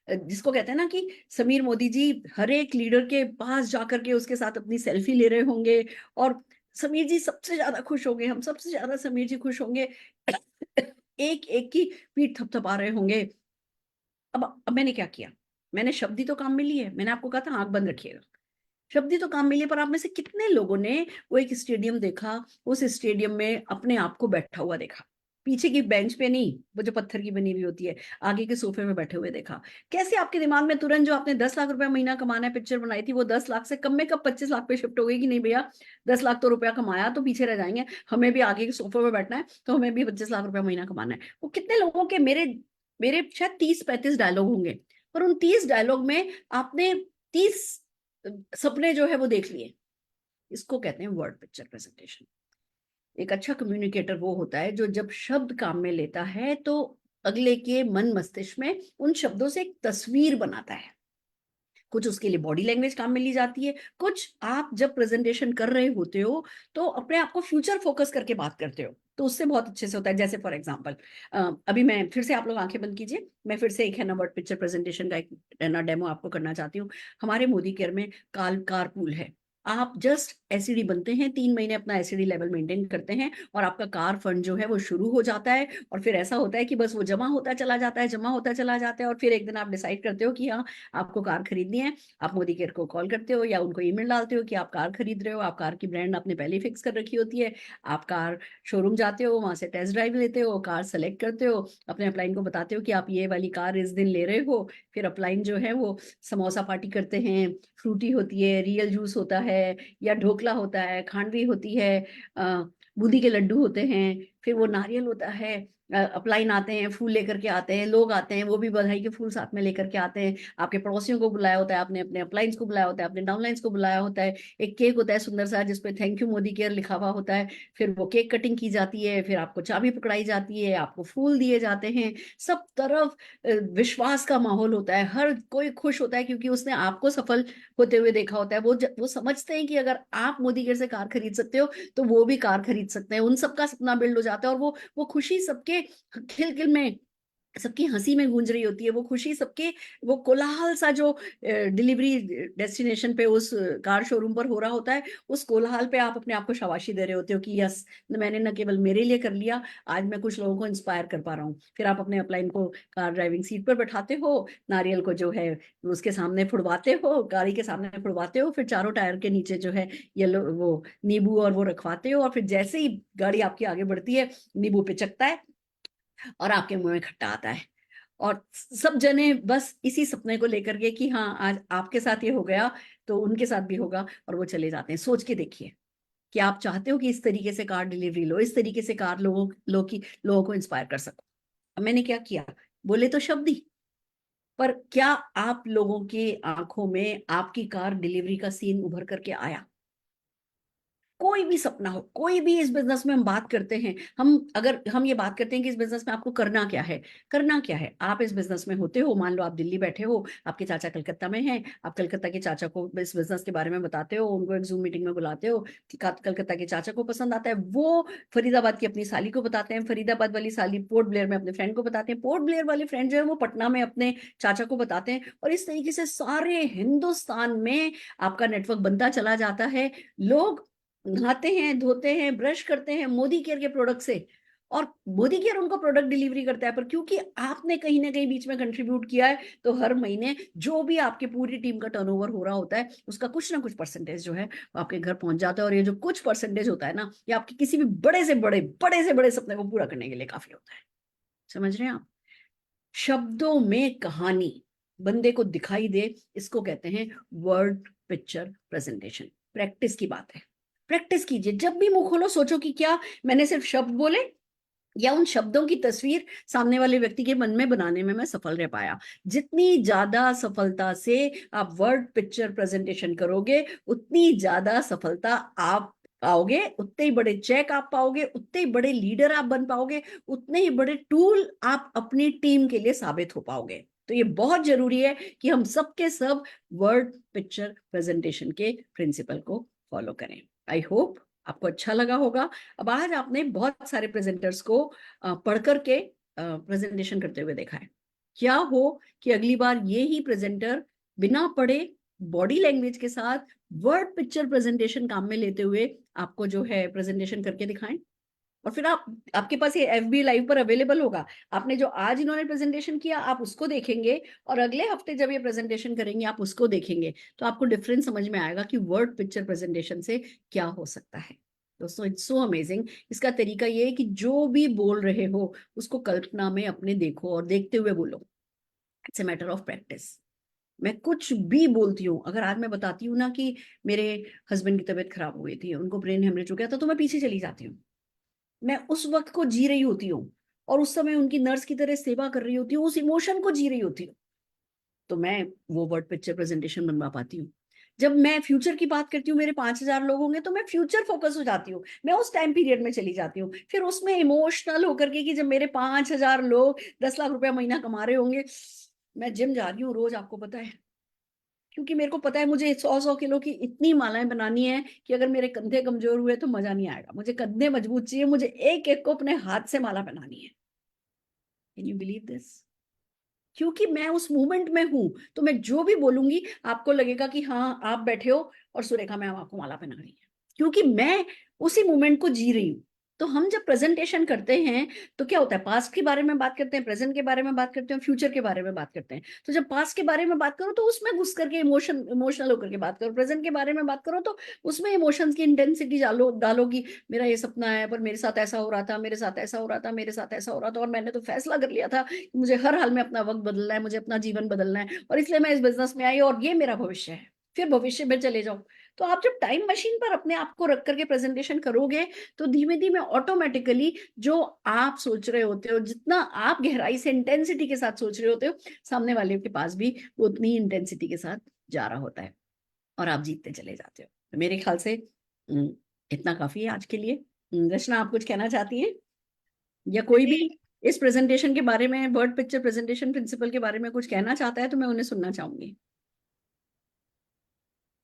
जिसको कहते हैं ना कि समीर मोदी जी हर एक लीडर के पास जाकर के उसके साथ अपनी सेल्फी ले रहे होंगे और समीर जी सबसे ज्यादा खुश होंगे, हम सबसे ज्यादा समीर जी खुश होंगे, एक एक की पीठ थपथपा रहे होंगे। अब मैंने क्या किया, मैंने शब्द ही तो काम में लिए, मैंने आपको कहा था आंख बंद रखिएगा, शब्द ही तो काम में लिए। पर आप में से कितने लोगों ने वो एक स्टेडियम देखा, उस स्टेडियम में अपने आप को बैठा हुआ देखा, पीछे की बेंच पे नहीं, वो जो पत्थर की बनी हुई होती है, आगे के सोफे में बैठे हुए देखा। कैसे आपके दिमाग में तुरंत जो आपने 10 लाख रुपया महीना कमाना है पिक्चर बनाई थी, वो 10 लाख से कम में कब 25 लाख पे शिफ्ट हो गई कि नहीं भैया 10 लाख तो रुपया कमाया तो पीछे रह जाएंगे, हमें भी आगे के सोफे में बैठना है, तो हमें भी 25 लाख रुपया महीना कमाना है। वो कितने लोगों के मेरे मेरे शायद 30-35 डायलॉग होंगे, पर उन 30 डायलॉग में आपने 30 सपने जो है वो देख लिए। इसको कहते हैं वर्ड पिक्चर प्रेजेंटेशन। एक अच्छा कम्युनिकेटर वो होता है जो जब शब्द काम में लेता है तो अगले के मन मस्तिष्क में उन शब्दों से एक तस्वीर बनाता है। कुछ उसके लिए बॉडी लैंग्वेज काम में ली जाती है, कुछ आप जब प्रेजेंटेशन कर रहे होते हो तो अपने आप को फ्यूचर फोकस करके बात करते हो, तो उससे बहुत अच्छे से होता है। जैसे फॉर एग्जांपल अभी मैं फिर से, आप लोग आंखें बंद कीजिए, मैं फिर से एक है ना वर्ड पिक्चर प्रेजेंटेशन का एक ना डेमो आपको करना चाहती हूँ। हमारे मोदी केयर में कारपूल है, आप जस्ट एसिडी बनते हैं, 3 महीने अपना एसिडी लेवल मेंटेन करते हैं और आपका कार फंड जो है वो शुरू हो जाता है और फिर ऐसा होता है कि बस वो जमा होता चला जाता है, जमा होता चला जाता है और फिर एक दिन आप डिसाइड करते हो कि हाँ आपको कार खरीदनी है। आप मोदी केयर को कॉल करते हो या उनको ईमेल डालते हो कि आप कार खरीद रहे हो, आप कार की ब्रांड आपने पहले ही फिक्स कर रखी होती है, आप कार शोरूम जाते हो, वहां से टेस्ट ड्राइव लेते हो, कार सेलेक्ट करते हो, अपने अपलाइन को बताते हो कि आप ये वाली कार इस दिन ले रहे हो, फिर अपलाइन जो है वो समोसा पार्टी करते हैं, फ्रूटी होती है, रियल जूस होता है या ढोकला होता है, खांडवी होती है, बूंदी के लड्डू होते हैं, फिर वो नारियल होता है, अपलाइन आते हैं, फूल लेकर के आते हैं, लोग आते हैं, वो भी बधाई के फूल साथ में लेकर के आते हैं, आपके पड़ोसियों को बुलाया होता है, आपने अपने अपलाइंस को बुलाया होता है, अपने डाउनलाइंस को बुलाया होता है, एक केक होता है सुंदर सा जिसपे थैंक यू मोदी केयर लिखा हुआ होता है, फिर वो केक कटिंग की जाती है, फिर आपको चाबी पकड़ाई जाती है, आपको फूल दिए जाते हैं, सब तरफ विश्वास का माहौल होता है, हर कोई खुश होता है क्योंकि उसने आपको सफल होते हुए देखा होता है। वो समझते हैं कि अगर आप मोदी केयर से कार खरीद सकते हो तो वो भी कार खरीद सकते हैं, उन सबका सपना बिल्ड हो जाता है और वो खुशी सबके खिलखिल में सबकी हंसी में गूंज रही होती है, वो खुशी सबके, वो कोलाहल सा जो डिलीवरी डेस्टिनेशन पे उस कार शोरूम पर हो रहा होता है, उस कोलाहल पे आप अपने आप को शाबाशी दे रहे होते हो कि यस, मैंने न केवल मेरे लिए कर लिया, आज मैं कुछ लोगों को इंस्पायर कर पा रहा हूँ। फिर आप अपने अपलाइन को कार ड्राइविंग सीट पर बैठाते हो, नारियल को जो है उसके सामने फुड़वाते हो, गाड़ी के सामने फुड़वाते हो, फिर चारों टायर के नीचे जो है येलो वो नींबू और वो रखवाते हो, और फिर जैसे ही गाड़ी आपकी आगे बढ़ती है, नींबू पिचकता है और आपके मुंह में खट्टा आता है। और सब जने बस इसी सपने को लेकर के कि हाँ आज आपके साथ ये हो गया तो उनके साथ भी होगा, और वो चले जाते हैं। सोच के देखिए कि आप चाहते हो कि इस तरीके से कार डिलीवरी लो, इस तरीके से कार लोगों को इंस्पायर कर सको। अब मैंने क्या किया, बोले तो शब्द ही, पर क्या आप लोगों की आंखों में आपकी कार डिलीवरी का सीन उभर करके आया? कोई भी सपना हो, कोई भी इस बिजनेस में हम बात करते हैं, अगर हम ये बात करते हैं कि इस बिजनेस में आपको करना क्या है, करना क्या है। आप इस बिजनेस में होते हो, मान लो आप दिल्ली बैठे हो, आपके चाचा कलकत्ता में हैं, आप कलकत्ता के चाचा को इस बिजनेस के बारे में बताते हो, उनको एक जूम मीटिंग में बुलाते हो, कलकत्ता के चाचा को पसंद आता है, वो फरीदाबाद की अपनी साली को बताते हैं, फरीदाबाद वाली साली पोर्ट ब्लेयर में अपने फ्रेंड को बताते हैं, पोर्ट ब्लेयर वाले फ्रेंड जो है वो पटना में अपने चाचा को बताते हैं, और इस तरीके से सारे हिंदुस्तान में आपका नेटवर्क बनता चला जाता है। लोग नहाते हैं, धोते हैं, ब्रश करते हैं मोदी केयर के प्रोडक्ट से, और मोदी केयर उनको प्रोडक्ट डिलीवरी करता है। पर क्योंकि आपने कहीं ना कहीं बीच में कंट्रीब्यूट किया है, तो हर महीने जो भी आपके पूरी टीम का टर्नओवर हो रहा होता है, उसका कुछ ना कुछ परसेंटेज जो है आपके घर पहुंच जाता है। और ये जो कुछ परसेंटेज होता है ना, ये आपके किसी भी बड़े से बड़े सपने को पूरा करने के लिए काफी होता है। समझ रहे हैं आप? शब्दों में कहानी बंदे को दिखाई दे, इसको कहते हैं वर्ड पिक्चर प्रेजेंटेशन। प्रैक्टिस की बात है, प्रैक्टिस कीजिए। जब भी मुंह खोलो सोचो कि क्या मैंने सिर्फ शब्द बोले, या उन शब्दों की तस्वीर सामने वाले व्यक्ति के मन में बनाने में मैं सफल रह पाया। जितनी ज्यादा सफलता से आप वर्ड पिक्चर प्रेजेंटेशन करोगे, उतनी ज्यादा सफलता आप पाओगे, उतने ही बड़े चेक आप पाओगे, उतने ही बड़े लीडर आप बन पाओगे, उतने ही बड़े टूल आप अपनी टीम के लिए साबित हो पाओगे। तो ये बहुत जरूरी है कि हम सबके सब वर्ड पिक्चर प्रेजेंटेशन के प्रिंसिपल को फॉलो करें। आई होप आपको अच्छा लगा होगा। अब आज आपने बहुत सारे प्रेजेंटर्स को पढ़ करके प्रेजेंटेशन करते हुए देखा है। क्या हो कि अगली बार ये ही प्रेजेंटर बिना पढ़े बॉडी लैंग्वेज के साथ वर्ड पिक्चर प्रेजेंटेशन काम में लेते हुए आपको जो है प्रेजेंटेशन करके दिखाएं, और फिर आपके पास ये FB लाइव पर अवेलेबल होगा। आपने जो आज इन्होंने प्रेजेंटेशन किया आप उसको देखेंगे, और अगले हफ्ते जब ये प्रेजेंटेशन करेंगे आप उसको देखेंगे, तो आपको डिफरेंस समझ में आएगा कि वर्ड पिक्चर प्रेजेंटेशन से क्या हो सकता है। दोस्तों इट्स सो अमेजिंग। इसका तरीका ये है कि जो भी बोल रहे हो उसको कल्पना में अपने देखो और देखते हुए बोलो। It's a matter of practice. मैं कुछ भी बोलती हूँ, अगर आज मैं बताती हूँ ना कि मेरे हस्बैंड की तबीयत खराब हो गई थी, उनको ब्रेन हेमरेज हो गया था, तो मैं पीछे चली जाती हूँ। मैं उस वक्त को जी रही होती हूँ, और उस समय उनकी नर्स की तरह सेवा कर रही होती हूँ, उस इमोशन को जी रही होती हूँ, तो मैं वो वर्ड पिक्चर प्रेजेंटेशन बनवा पाती हूँ। जब मैं फ्यूचर की बात करती हूँ, मेरे 5,000 लोग होंगे, तो मैं फ्यूचर फोकस हो जाती हूँ, मैं उस टाइम पीरियड में चली जाती हूँ, फिर उसमें इमोशनल होकर के कि जब मेरे 5,000 लोग 10 लाख रुपया महीना कमा रहे होंगे। मैं जिम जा रही हूँ रोज, आपको पता है, क्योंकि मेरे को पता है मुझे 100 किलो की इतनी मालाएं बनानी है कि अगर मेरे कंधे कमजोर हुए तो मजा नहीं आएगा। मुझे कंधे मजबूत चाहिए, मुझे एक एक को अपने हाथ से माला बनानी है। Can you believe this? क्योंकि मैं उस मूवमेंट में हूं, तो मैं जो भी बोलूंगी आपको लगेगा कि हाँ आप बैठे हो और सुरेखा मैम आपको माला पहना रही है, क्योंकि मैं उसी मूवमेंट को जी रही हूँ। तो हम जब प्रेजेंटेशन करते हैं तो क्या होता है, पास्ट के बारे में बात करते हैं, प्रेजेंट के बारे में बात करते हैं, फ्यूचर के बारे में बात करते हैं। तो जब पास्ट के बारे में बात करो तो उसमें घुस करके इमोशनल होकर के बात करो, प्रेजेंट के बारे में बात करो तो उसमें इमोशंस की इंटेंसिटी डालो कि मेरा ये सपना है, पर मेरे साथ ऐसा हो रहा था, मेरे साथ ऐसा हो रहा था, मेरे साथ ऐसा हो रहा था, और मैंने तो फैसला कर लिया था कि मुझे हर हाल में अपना वक्त बदलना है, मुझे अपना जीवन बदलना है, और इसलिए मैं इस बिजनेस में आई और ये मेरा भविष्य है। फिर भविष्य में चले जाओ। तो आप जब टाइम मशीन पर अपने आप को रख करके प्रेजेंटेशन करोगे, तो धीमे धीमे ऑटोमेटिकली जो आप सोच रहे होते हो, जितना आप गहराई से इंटेंसिटी के साथ सोच रहे होते हो, सामने वाले के पास भी वो उतनी इंटेंसिटी के साथ जा रहा होता है, और आप जीतते चले जाते हो। तो मेरे ख्याल से इतना काफी है आज के लिए। रचना, आप कुछ कहना चाहती हैं, या कोई भी इस प्रेजेंटेशन के बारे में, वर्ड पिक्चर प्रेजेंटेशन प्रिंसिपल के बारे में कुछ कहना चाहता है तो मैं उन्हें सुनना चाहूंगी।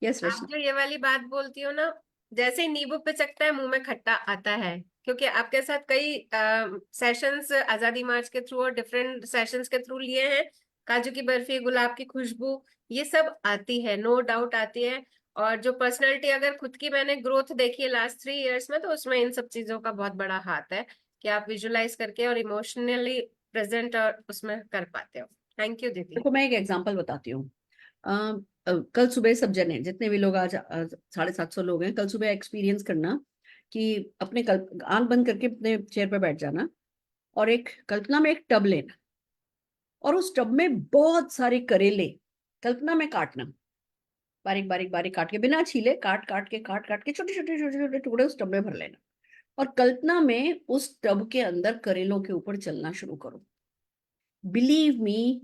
यस आप रचना। जो ये वाली बात बोलती हो ना, जैसे ही नींबू पिचकता है मुंह में खट्टा आता है, क्योंकि आपके साथ कई सेशंस आजादी मार्च के थ्रू और डिफरेंट सेशंस के थ्रू लिए हैं। काजू की बर्फी, गुलाब की खुशबू, ये सब आती है, नो डाउट आती है। और जो पर्सनालिटी अगर खुद की मैंने ग्रोथ देखी है लास्ट 3 इयर्स में, तो उसमें इन सब चीजों का बहुत बड़ा हाथ है कि आप विजुलाइज करके और इमोशनली प्रेजेंट और उसमें कर पाते हो। थैंक यू दीदी। देखो, मैं एक एग्जांपल बताती हूँ। कल सुबह सब जने, जितने भी लोग आज 750 लोग हैं, कल सुबह एक्सपीरियंस करना कि अपने आंख बंद करके अपने चेयर पर बैठ जाना और एक कल्पना में एक टब लेना और उस टब में बहुत सारे करेले कल्पना में काटना, बारीक बारीक बारीक काट के, बिना छीले, काट काट के छोटे छोटे छोटे छोटे टुकड़े उस टब में भर लेना और कल्पना में उस टब के अंदर करेलों के ऊपर चलना शुरू करो। बिलीव मी,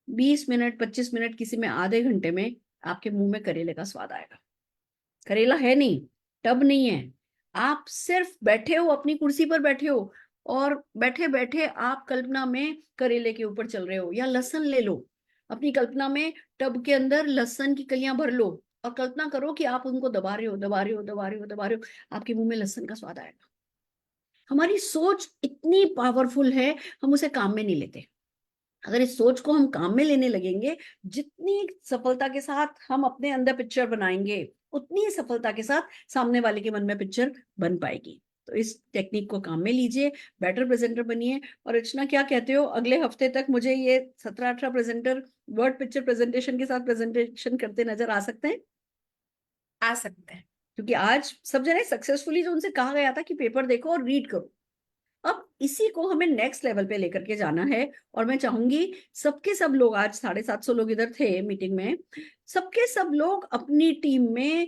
20 मिनट 25 मिनट, किसी में आधे घंटे में आपके मुंह में करेले का स्वाद आएगा। करेला है नहीं, टब नहीं है, आप सिर्फ बैठे हो, अपनी कुर्सी पर बैठे हो और बैठे बैठे आप कल्पना में करेले के ऊपर चल रहे हो। या लहसुन ले लो, अपनी कल्पना में टब के अंदर लहसुन की कलियां भर लो और कल्पना करो कि आप उनको दबा रहे हो, दबा रहे हो, दबा रहे हो, दबा रहे हो, आपके मुंह में लहसुन का स्वाद आएगा। हमारी सोच इतनी पावरफुल है, हम उसे काम में नहीं लेते। अगर इस सोच को हम काम में लेने लगेंगे, जितनी सफलता के साथ हम अपने अंदर पिक्चर बनाएंगे, उतनी ही सफलता के साथ सामने वाले के मन में पिक्चर बन पाएगी। तो इस टेक्निक को काम में लीजिए, बेटर प्रेजेंटर बनिए। और अर्चना, क्या कहते हो, अगले हफ्ते तक मुझे ये 17-18 प्रेजेंटर वर्ड पिक्चर प्रेजेंटेशन के साथ प्रेजेंटेशन करते नजर आ सकते हैं? आ सकते हैं, क्योंकि आज सब जने सक्सेसफुली जो उनसे कहा गया था कि पेपर देखो और रीड करो, अब इसी को हमें नेक्स्ट लेवल पे लेकर के जाना है। और मैं चाहूंगी सबके सब लोग, आज 750 लोग इधर थे मीटिंग में, सबके सब लोग अपनी टीम में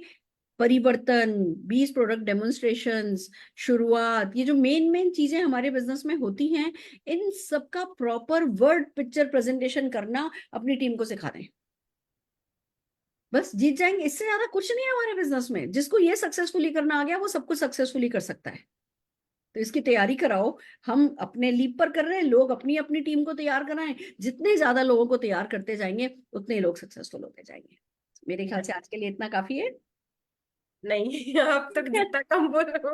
परिवर्तन, 20 प्रोडक्ट डेमोन्स्ट्रेशंस, शुरुआत, ये जो मेन चीजें हमारे बिजनेस में होती हैं, इन सबका प्रॉपर वर्ड पिक्चर प्रेजेंटेशन करना अपनी टीम को सिखा दें। बस जीत जाएंगे। इससे ज्यादा कुछ नहीं है हमारे बिजनेस में। जिसको ये सक्सेसफुली करना आ गया, वो सब कुछ सक्सेसफुली कर सकता है। तो इसकी तैयारी कराओ। हम अपने लीप पर कर रहे हैं, लोग अपनी अपनी टीम को तैयार कराएं। जितने ज्यादा लोगों को तैयार करते जाएंगे, उतने ही लोग सक्सेसफुल होते जाएंगे। मेरे ख्याल से आज के लिए इतना काफी है। नहीं आप तो जितना कम बोलो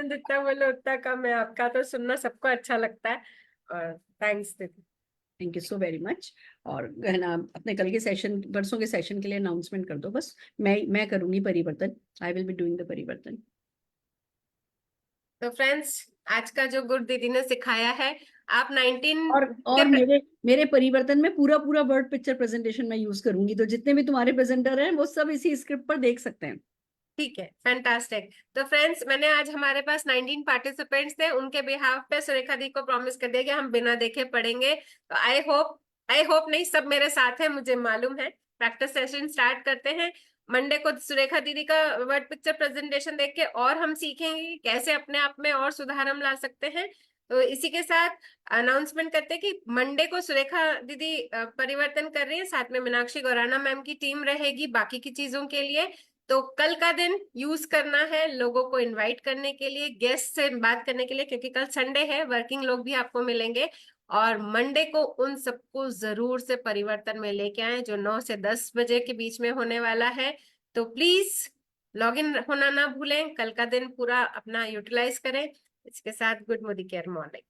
जितना बोलो उतना कम है। आपका तो सुनना सबको अच्छा लगता है। और थैंक्स दीदी। Thank you so very much. और है ना, अपने कल के सेशन, परसों के सेशन के लिए अनाउंसमेंट कर दो बस। मैं करूंगी परिवर्तन, I will be doing the परिवर्तन। तो फ्रेंड्स, आज का जो गुरु दीदी ने सिखाया है, आप 19 और मेरे परिवर्तन में पूरा वर्ड पिक्चर प्रेजेंटेशन में यूज करूंगी। तो जितने भी तुम्हारे प्रेजेंटर हैं, वो सब इसी स्क्रिप्ट पर देख सकते हैं। ठीक है, फैंटास्टिक। तो फ्रेंड्स, मैंने आज हमारे पास 19 पार्टिसिपेंट्स थे, उनके बिहाफ पे सुरेखा दी को प्रॉमिस कर दिया कि हम बिना देखे पढ़ेंगे। तो आई होप नहीं, सब मेरे साथ है, मुझे मालूम है। प्रैक्टिस सेशन स्टार्ट करते हैं मंडे को। सुरेखा दीदी का वर्ड पिक्चर प्रेजेंटेशन देख के और हम सीखेंगे कैसे अपने आप में और सुधार हम ला सकते हैं। तो इसी के साथ अनाउंसमेंट करते हैं कि मंडे को सुरेखा दीदी परिवर्तन कर रही है, साथ में मीनाक्षी गौराना मैम की टीम रहेगी बाकी की चीजों के लिए। तो कल का दिन यूज करना है लोगों को इनवाइट करने के लिए, गेस्ट से बात करने के लिए, क्योंकि कल संडे है, वर्किंग लोग भी आपको मिलेंगे। और मंडे को उन सबको जरूर से परिवर्तन में लेके आए, जो 9 से 10 बजे के बीच में होने वाला है। तो प्लीज लॉग इन होना ना भूलें, कल का दिन पूरा अपना यूटिलाइज करें। इसके साथ गुड मोदी केयर मॉर्निंग।